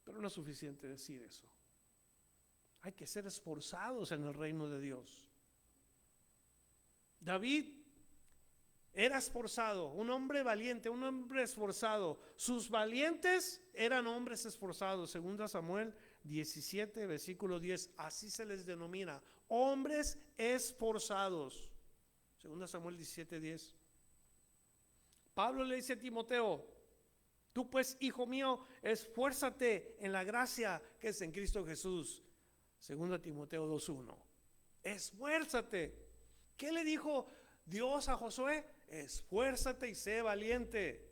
pero no es suficiente decir eso. Hay que ser esforzados en el reino de Dios. David era esforzado, un hombre valiente, un hombre esforzado. Sus valientes eran hombres esforzados. 2 Samuel 17, versículo 10. Así se les denomina, hombres esforzados. 2 Samuel 17, 10. Pablo le dice a Timoteo, tú pues, hijo mío, esfuérzate en la gracia que es en Cristo Jesús. 2 Timoteo 2:1. Esfuérzate. ¿Qué le dijo Dios a Josué? Esfuérzate y sé valiente.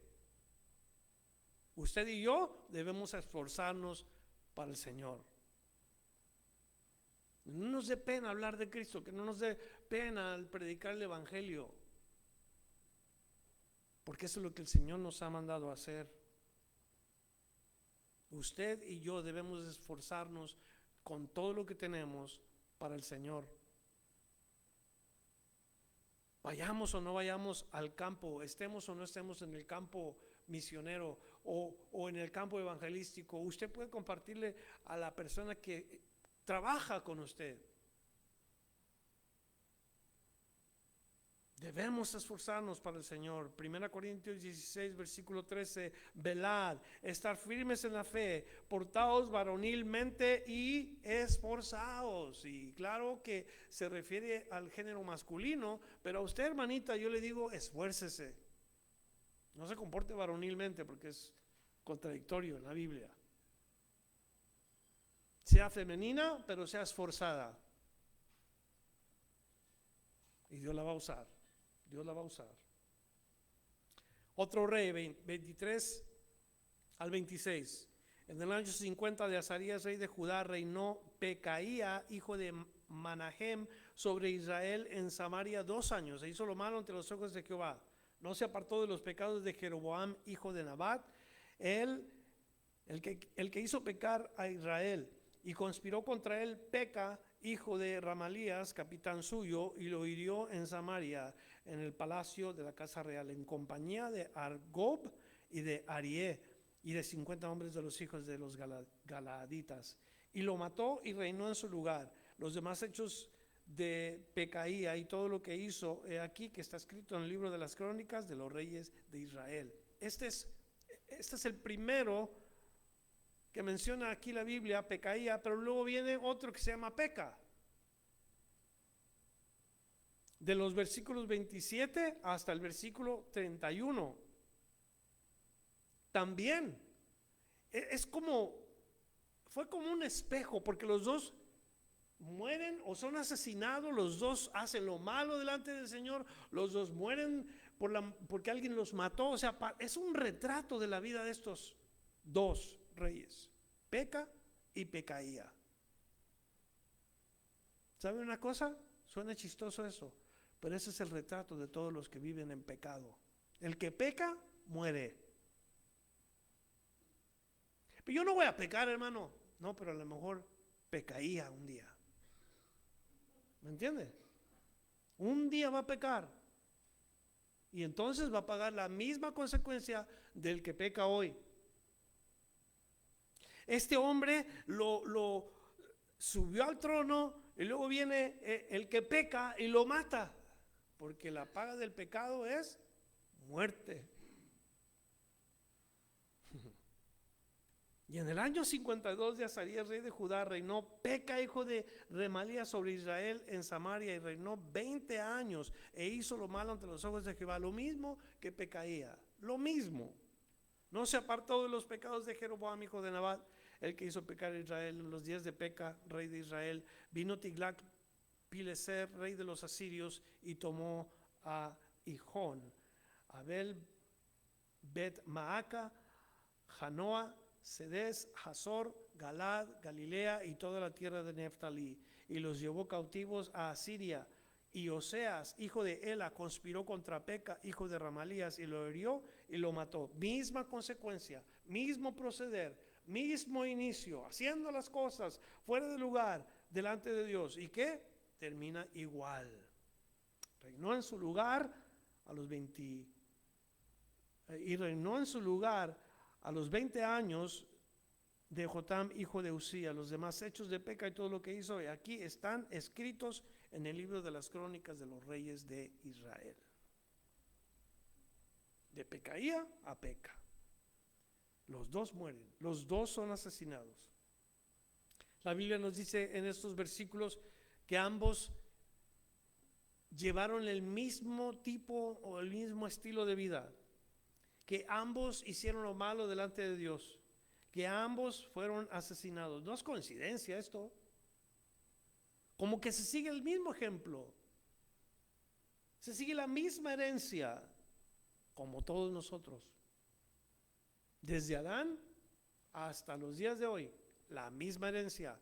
Usted y yo debemos esforzarnos para el Señor. No nos dé pena hablar de Cristo, que no nos dé pena al predicar el Evangelio. porque eso es lo que el Señor nos ha mandado a hacer. Usted y yo debemos esforzarnos con todo lo que tenemos para el Señor. Vayamos o no vayamos al campo, estemos o no estemos en el campo misionero o en el campo evangelístico, usted puede compartirle a la persona que trabaja con usted. Debemos esforzarnos para el Señor. 1 Corintios 16, versículo 13, velad, estar firmes en la fe, portaos varonilmente y esforzaos. Y claro que se refiere al género masculino, pero a usted, hermanita, yo le digo, esfuércese. No se comporte varonilmente porque es contradictorio en la Biblia. Sea femenina, pero sea esforzada. Y Dios la va a usar. Dios la va a usar. Otro rey, 23 al 26. En el año 50 de Azarías, rey de Judá, reinó Pecaía, hijo de Manahem, sobre Israel en Samaria 2 años. E hizo lo malo ante los ojos de Jehová. No se apartó de los pecados de Jeroboam, hijo de Nabat, el que hizo pecar a Israel. Y conspiró contra él Peca, hijo de Ramalías, capitán suyo, y lo hirió en Samaria, en el palacio de la casa real, en compañía de Argob y de Arié, y de 50 hombres de los hijos de los Galaaditas. Y lo mató y reinó en su lugar. Los demás hechos de Pecaía y todo lo que hizo, aquí que está escrito en el libro de las crónicas de los reyes de Israel. Este es el primero que menciona aquí la Biblia, Pecaía, pero luego viene otro que se llama Peca. De los versículos 27 hasta el versículo 31. También fue como un espejo, porque los dos mueren o son asesinados, los dos hacen lo malo delante del Señor, los dos mueren porque alguien los mató. O sea, es un retrato de la vida de estos dos reyes, Peca y Pecaía. ¿Sabe una cosa? Suena chistoso eso, pero ese es el retrato de todos los que viven en pecado. El que peca, muere. Pero yo no voy a pecar, hermano. No, pero a lo mejor pecaía un día. ¿Me entiende? Un día va a pecar. Y entonces va a pagar la misma consecuencia del que peca hoy. Este hombre lo subió al trono y luego viene el que peca y lo mata. Porque la paga del pecado es muerte. Y en el año 52 de Azarías, rey de Judá, reinó Peca, hijo de Remalías, sobre Israel en Samaria, y reinó 20 años e hizo lo malo ante los ojos de Jehová, lo mismo que Pecaía, lo mismo. No se apartó de los pecados de Jeroboam, hijo de Nabat, el que hizo pecar a Israel. En los días de Peca, rey de Israel, vino Tiglat-Pileser, rey de los asirios, y tomó a Hijón, Abel, Bet-Maaca, Janoa, Cedes, Hazor, Galad, Galilea y toda la tierra de Neftalí, y los llevó cautivos a Asiria. Y Oseas, hijo de Ela, conspiró contra Peca, hijo de Ramalías, y lo hirió y lo mató. Misma consecuencia, mismo proceder, mismo inicio, haciendo las cosas fuera de lugar delante de Dios. ¿Y qué? Termina igual. Reinó en su lugar a los 20 años de Jotam, hijo de Usía. Los demás hechos de Peca y todo lo que hizo aquí están escritos en el libro de las crónicas de los reyes de Israel. De Pecaía a Peca. Los dos mueren, los dos son asesinados. La Biblia nos dice en estos versículos que ambos llevaron el mismo tipo o el mismo estilo de vida, que ambos hicieron lo malo delante de Dios, que ambos fueron asesinados. No es coincidencia esto. Como que se sigue el mismo ejemplo, se sigue la misma herencia, como todos nosotros. Desde Adán hasta los días de hoy, la misma herencia.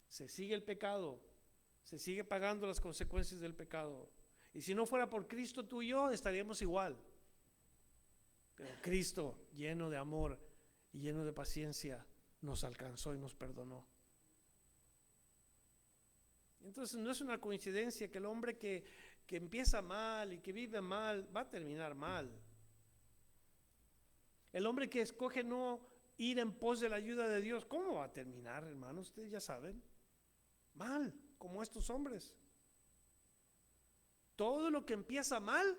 Se sigue el pecado, se sigue pagando las consecuencias del pecado. Y si no fuera por Cristo, tú y yo estaríamos igual. Pero Cristo, lleno de amor y lleno de paciencia, nos alcanzó y nos perdonó. Entonces no es una coincidencia que el hombre que empieza mal y que vive mal va a terminar mal. El hombre que escoge no ir en pos de la ayuda de Dios, ¿cómo va a terminar, hermanos? Ustedes ya saben, mal, como estos hombres. Todo lo que empieza mal,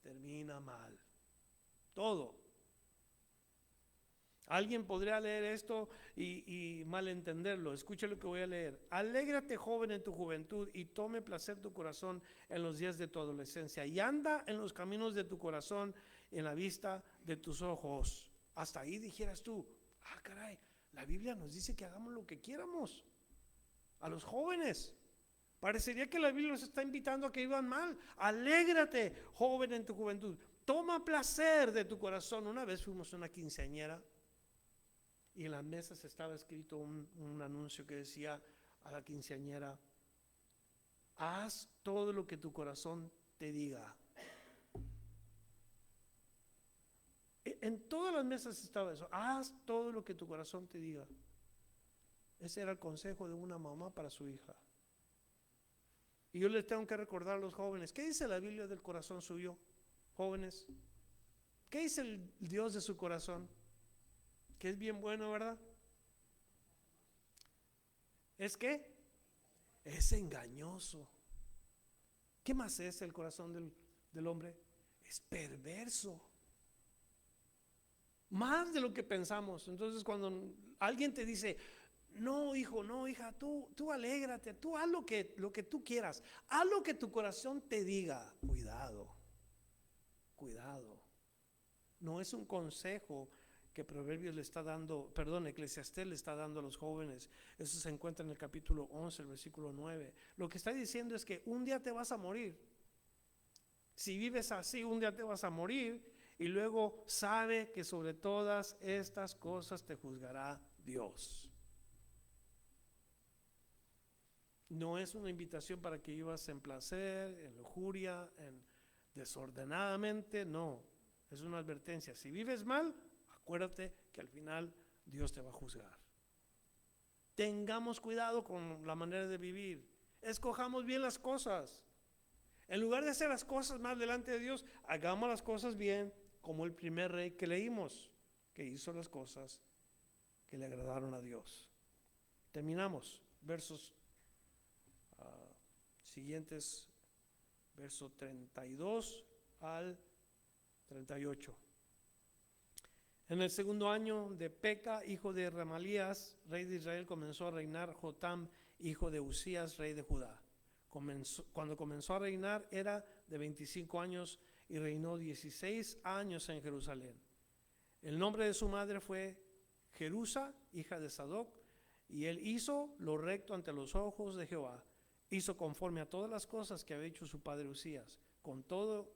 termina mal. Todo. Alguien podría leer esto y malentenderlo. Escucha lo que voy a leer. Alégrate, joven, en tu juventud, y tome placer tu corazón en los días de tu adolescencia, y anda en los caminos de tu corazón en la vista de tus ojos. Hasta ahí dijeras tú, caray, la Biblia nos dice que hagamos lo que quieramos a los jóvenes. Parecería que la Biblia nos está invitando a que vivan mal. Alégrate, joven, en tu juventud, toma placer de tu corazón. Una vez fuimos a una quinceañera y en las mesas estaba escrito un anuncio que decía a la quinceañera: haz todo lo que tu corazón te diga. En todas las mesas estaba eso: haz todo lo que tu corazón te diga. Ese era el consejo de una mamá para su hija. Y yo les tengo que recordar a los jóvenes, ¿qué dice la Biblia del corazón suyo, jóvenes? ¿Qué dice el Dios de su corazón? Que es bien bueno, ¿verdad? ¿Es qué? Es engañoso. ¿Qué más es el corazón del hombre? Es perverso. Más de lo que pensamos. Entonces cuando alguien te dice: no, hijo, no, hija, tú alégrate, tú haz lo que tú quieras, haz lo que tu corazón te diga. Cuidado, cuidado. No es un consejo que Proverbios le está dando, Eclesiastés le está dando a los jóvenes. Eso se encuentra en el capítulo 11, el versículo 9. Lo que está diciendo es que un día te vas a morir. Si vives así, un día te vas a morir, y luego sabe que sobre todas estas cosas te juzgará Dios. No es una invitación para que vivas en placer, en lujuria, en desordenadamente, no. Es una advertencia. Si vives mal, acuérdate que al final Dios te va a juzgar. Tengamos cuidado con la manera de vivir. Escojamos bien las cosas. En lugar de hacer las cosas mal delante de Dios, hagamos las cosas bien, como el primer rey que leímos, que hizo las cosas que le agradaron a Dios. Terminamos. Versos siguientes, verso 32 al 38. En el segundo año de Peca, hijo de Remalías, rey de Israel, comenzó a reinar Jotam, hijo de Usías, rey de Judá. Cuando comenzó a reinar era de 25 años y reinó 16 años en Jerusalén. El nombre de su madre fue Jerusa, hija de Sadoc, y él hizo lo recto ante los ojos de Jehová. Hizo conforme a todas las cosas que había hecho su padre Usías. Con todo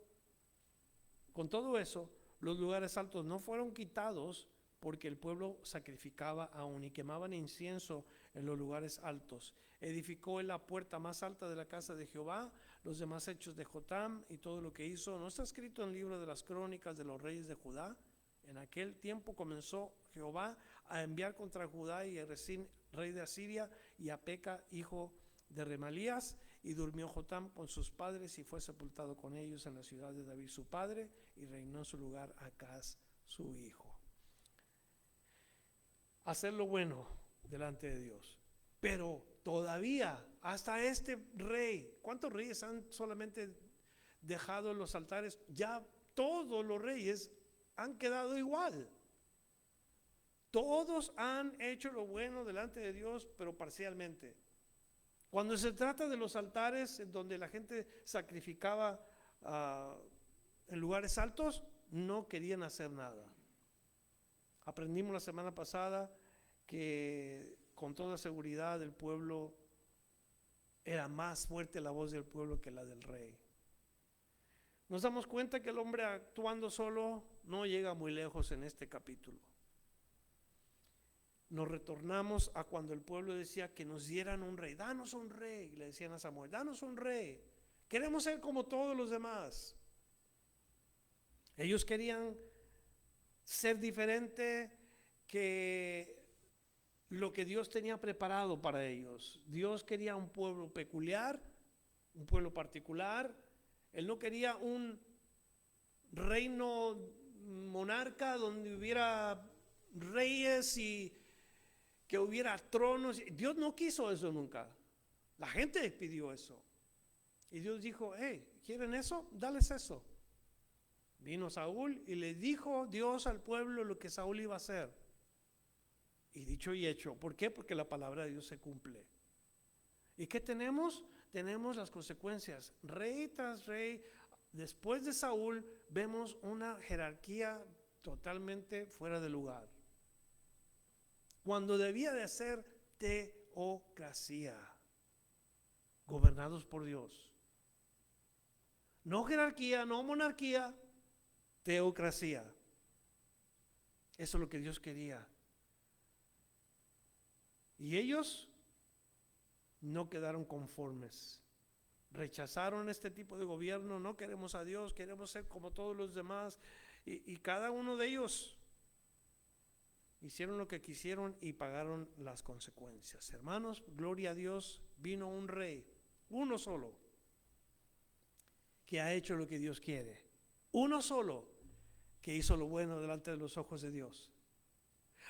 eso, los lugares altos no fueron quitados, porque el pueblo sacrificaba aún y quemaban incienso en los lugares altos. Edificó en la puerta más alta de la casa de Jehová. Los demás hechos de Jotam y todo lo que hizo, ¿no está escrito en el libro de las crónicas de los reyes de Judá? En aquel tiempo comenzó Jehová a enviar contra Judá y a Rezín, rey de Asiria, y a Peca, hijo de Remalías, y durmió Jotam con sus padres y fue sepultado con ellos en la ciudad de David su padre, y reinó en su lugar Acaz su hijo. Hacer lo bueno delante de Dios. Pero todavía, hasta este rey, ¿cuántos reyes han solamente dejado los altares? Ya todos los reyes han quedado igual. Todos han hecho lo bueno delante de Dios, pero parcialmente. Cuando se trata de los altares en donde la gente sacrificaba en lugares altos, no querían hacer nada. Aprendimos la semana pasada que con toda seguridad el pueblo, era más fuerte la voz del pueblo que la del rey. Nos damos cuenta que el hombre actuando solo no llega muy lejos en este capítulo. Nos retornamos a cuando el pueblo decía que nos dieran un rey. Danos un rey, le decían a Samuel, danos un rey. Queremos ser como todos los demás. Ellos querían ser diferente que lo que Dios tenía preparado para ellos. Dios quería un pueblo peculiar, un pueblo particular. Él no quería un reino monarca donde hubiera reyes y que hubiera tronos. Dios no quiso eso nunca. La gente pidió eso. Y Dios dijo, hey, ¿quieren eso? Dales eso. Vino Saúl y le dijo Dios al pueblo lo que Saúl iba a hacer. Y dicho y hecho. ¿Por qué? Porque la palabra de Dios se cumple. ¿Y qué tenemos? Tenemos las consecuencias. Rey tras rey. Después de Saúl vemos una jerarquía totalmente fuera de lugar. Cuando debía de ser teocracia. Gobernados por Dios. No jerarquía, no monarquía, teocracia. Eso es lo que Dios quería. Y ellos no quedaron conformes. Rechazaron este tipo de gobierno. No queremos a Dios, queremos ser como todos los demás. Y cada uno de ellos hicieron lo que quisieron y pagaron las consecuencias. Hermanos, gloria a Dios, vino un rey, uno solo, que ha hecho lo que Dios quiere. Uno solo que hizo lo bueno delante de los ojos de Dios.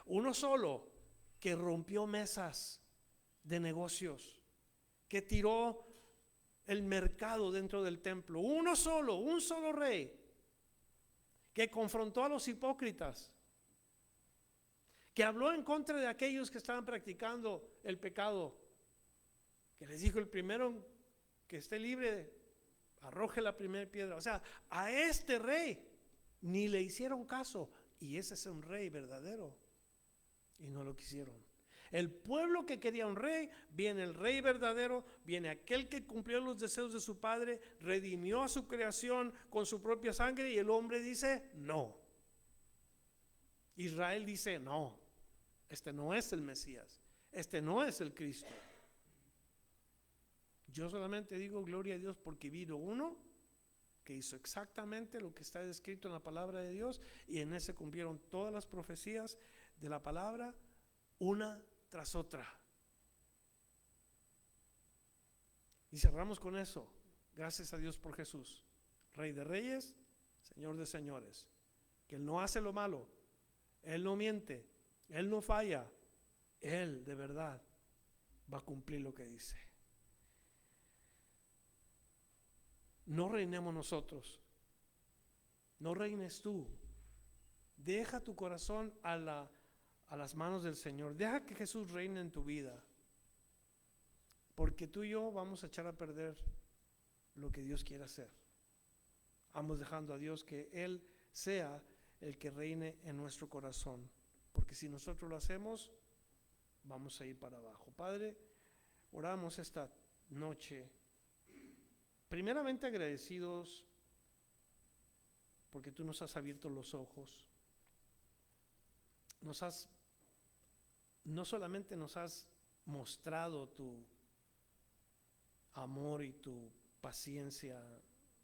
Uno solo que rompió mesas de negocios, que tiró el mercado dentro del templo. Uno solo, un solo rey, que confrontó a los hipócritas, que habló en contra de aquellos que estaban practicando el pecado, que les dijo: el primero que esté libre, arroje la primera piedra. O sea, a este rey ni le hicieron caso, y ese es un rey verdadero, y no lo quisieron. El pueblo que quería un rey, viene el rey verdadero, viene aquel que cumplió los deseos de su padre, redimió a su creación con su propia sangre, y el hombre dice no. Israel dice no, este no es el Mesías, este no es el Cristo. Yo solamente digo gloria a Dios porque vino uno que hizo exactamente lo que está escrito en la palabra de Dios, y en ese cumplieron todas las profecías de la palabra, una tras otra. Y cerramos con eso. Gracias a Dios por Jesús, Rey de Reyes, Señor de Señores, que Él no hace lo malo, Él no miente, Él no falla, Él de verdad va a cumplir lo que dice. No reinemos nosotros, no reines tú. Deja tu corazón a las manos del Señor. Deja que Jesús reine en tu vida, porque tú y yo vamos a echar a perder lo que Dios quiere hacer. Vamos dejando a Dios que Él sea el que reine en nuestro corazón, porque si nosotros lo hacemos, vamos a ir para abajo. Padre, oramos esta noche, primeramente agradecidos porque tú nos has abierto los ojos, no solamente nos has mostrado tu amor y tu paciencia,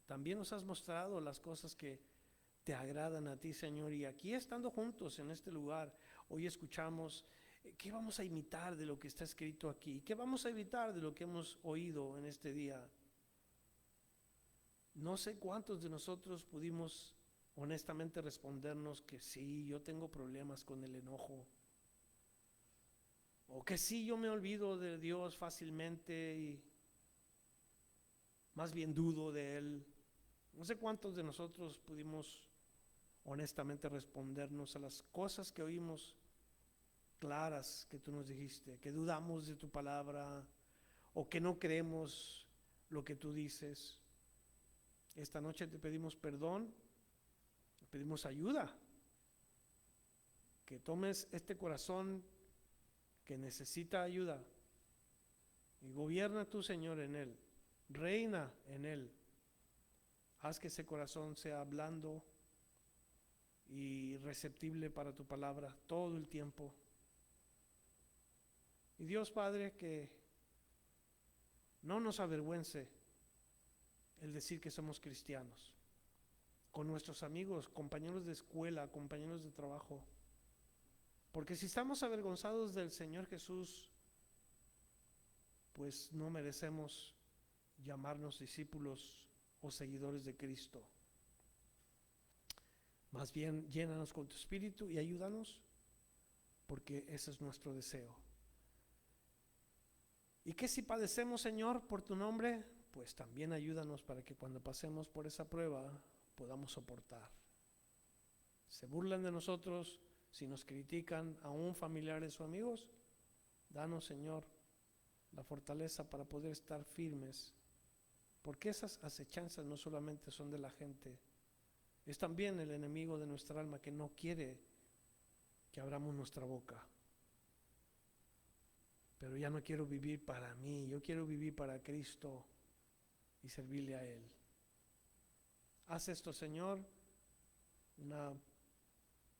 también nos has mostrado las cosas que te agradan a ti, Señor. Y aquí, estando juntos en este lugar, hoy escuchamos qué vamos a imitar de lo que está escrito aquí, qué vamos a evitar de lo que hemos oído en este día. No sé cuántos de nosotros pudimos honestamente respondernos que sí, yo tengo problemas con el enojo, o que sí, yo me olvido de Dios fácilmente y más bien dudo de Él. No sé cuántos de nosotros pudimos honestamente respondernos a las cosas que oímos claras que tú nos dijiste, que dudamos de tu palabra o que no creemos lo que tú dices. Esta noche te pedimos perdón, te pedimos ayuda, que tomes este corazón que necesita ayuda y gobierna tú, Señor, en él, reina en él. Haz que ese corazón sea blando y receptible para tu palabra todo el tiempo. Y Dios Padre, que no nos avergüence el decir que somos cristianos, con nuestros amigos, compañeros de escuela, compañeros de trabajo. Porque si estamos avergonzados del Señor Jesús, pues no merecemos llamarnos discípulos o seguidores de Cristo. Más bien, llénanos con tu Espíritu y ayúdanos, porque ese es nuestro deseo. ¿Y qué si padecemos, Señor, por tu nombre? Pues también ayúdanos para que cuando pasemos por esa prueba podamos soportar. Se burlan de nosotros, si nos critican, aún familiares o amigos, danos, Señor, la fortaleza para poder estar firmes, porque esas acechanzas no solamente son de la gente, es también el enemigo de nuestra alma que no quiere que abramos nuestra boca. Pero ya no quiero vivir para mí, yo quiero vivir para Cristo y servirle a Él. Haz esto, Señor, una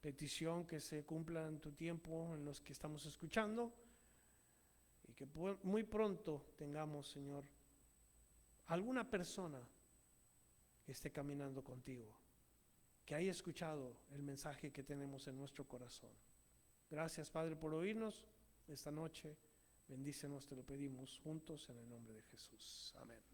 petición que se cumpla en tu tiempo, en los que estamos escuchando, y que muy pronto tengamos, Señor, alguna persona que esté caminando contigo, que haya escuchado el mensaje que tenemos en nuestro corazón. Gracias, Padre, por oírnos esta noche. Bendícenos, te lo pedimos juntos en el nombre de Jesús. Amén.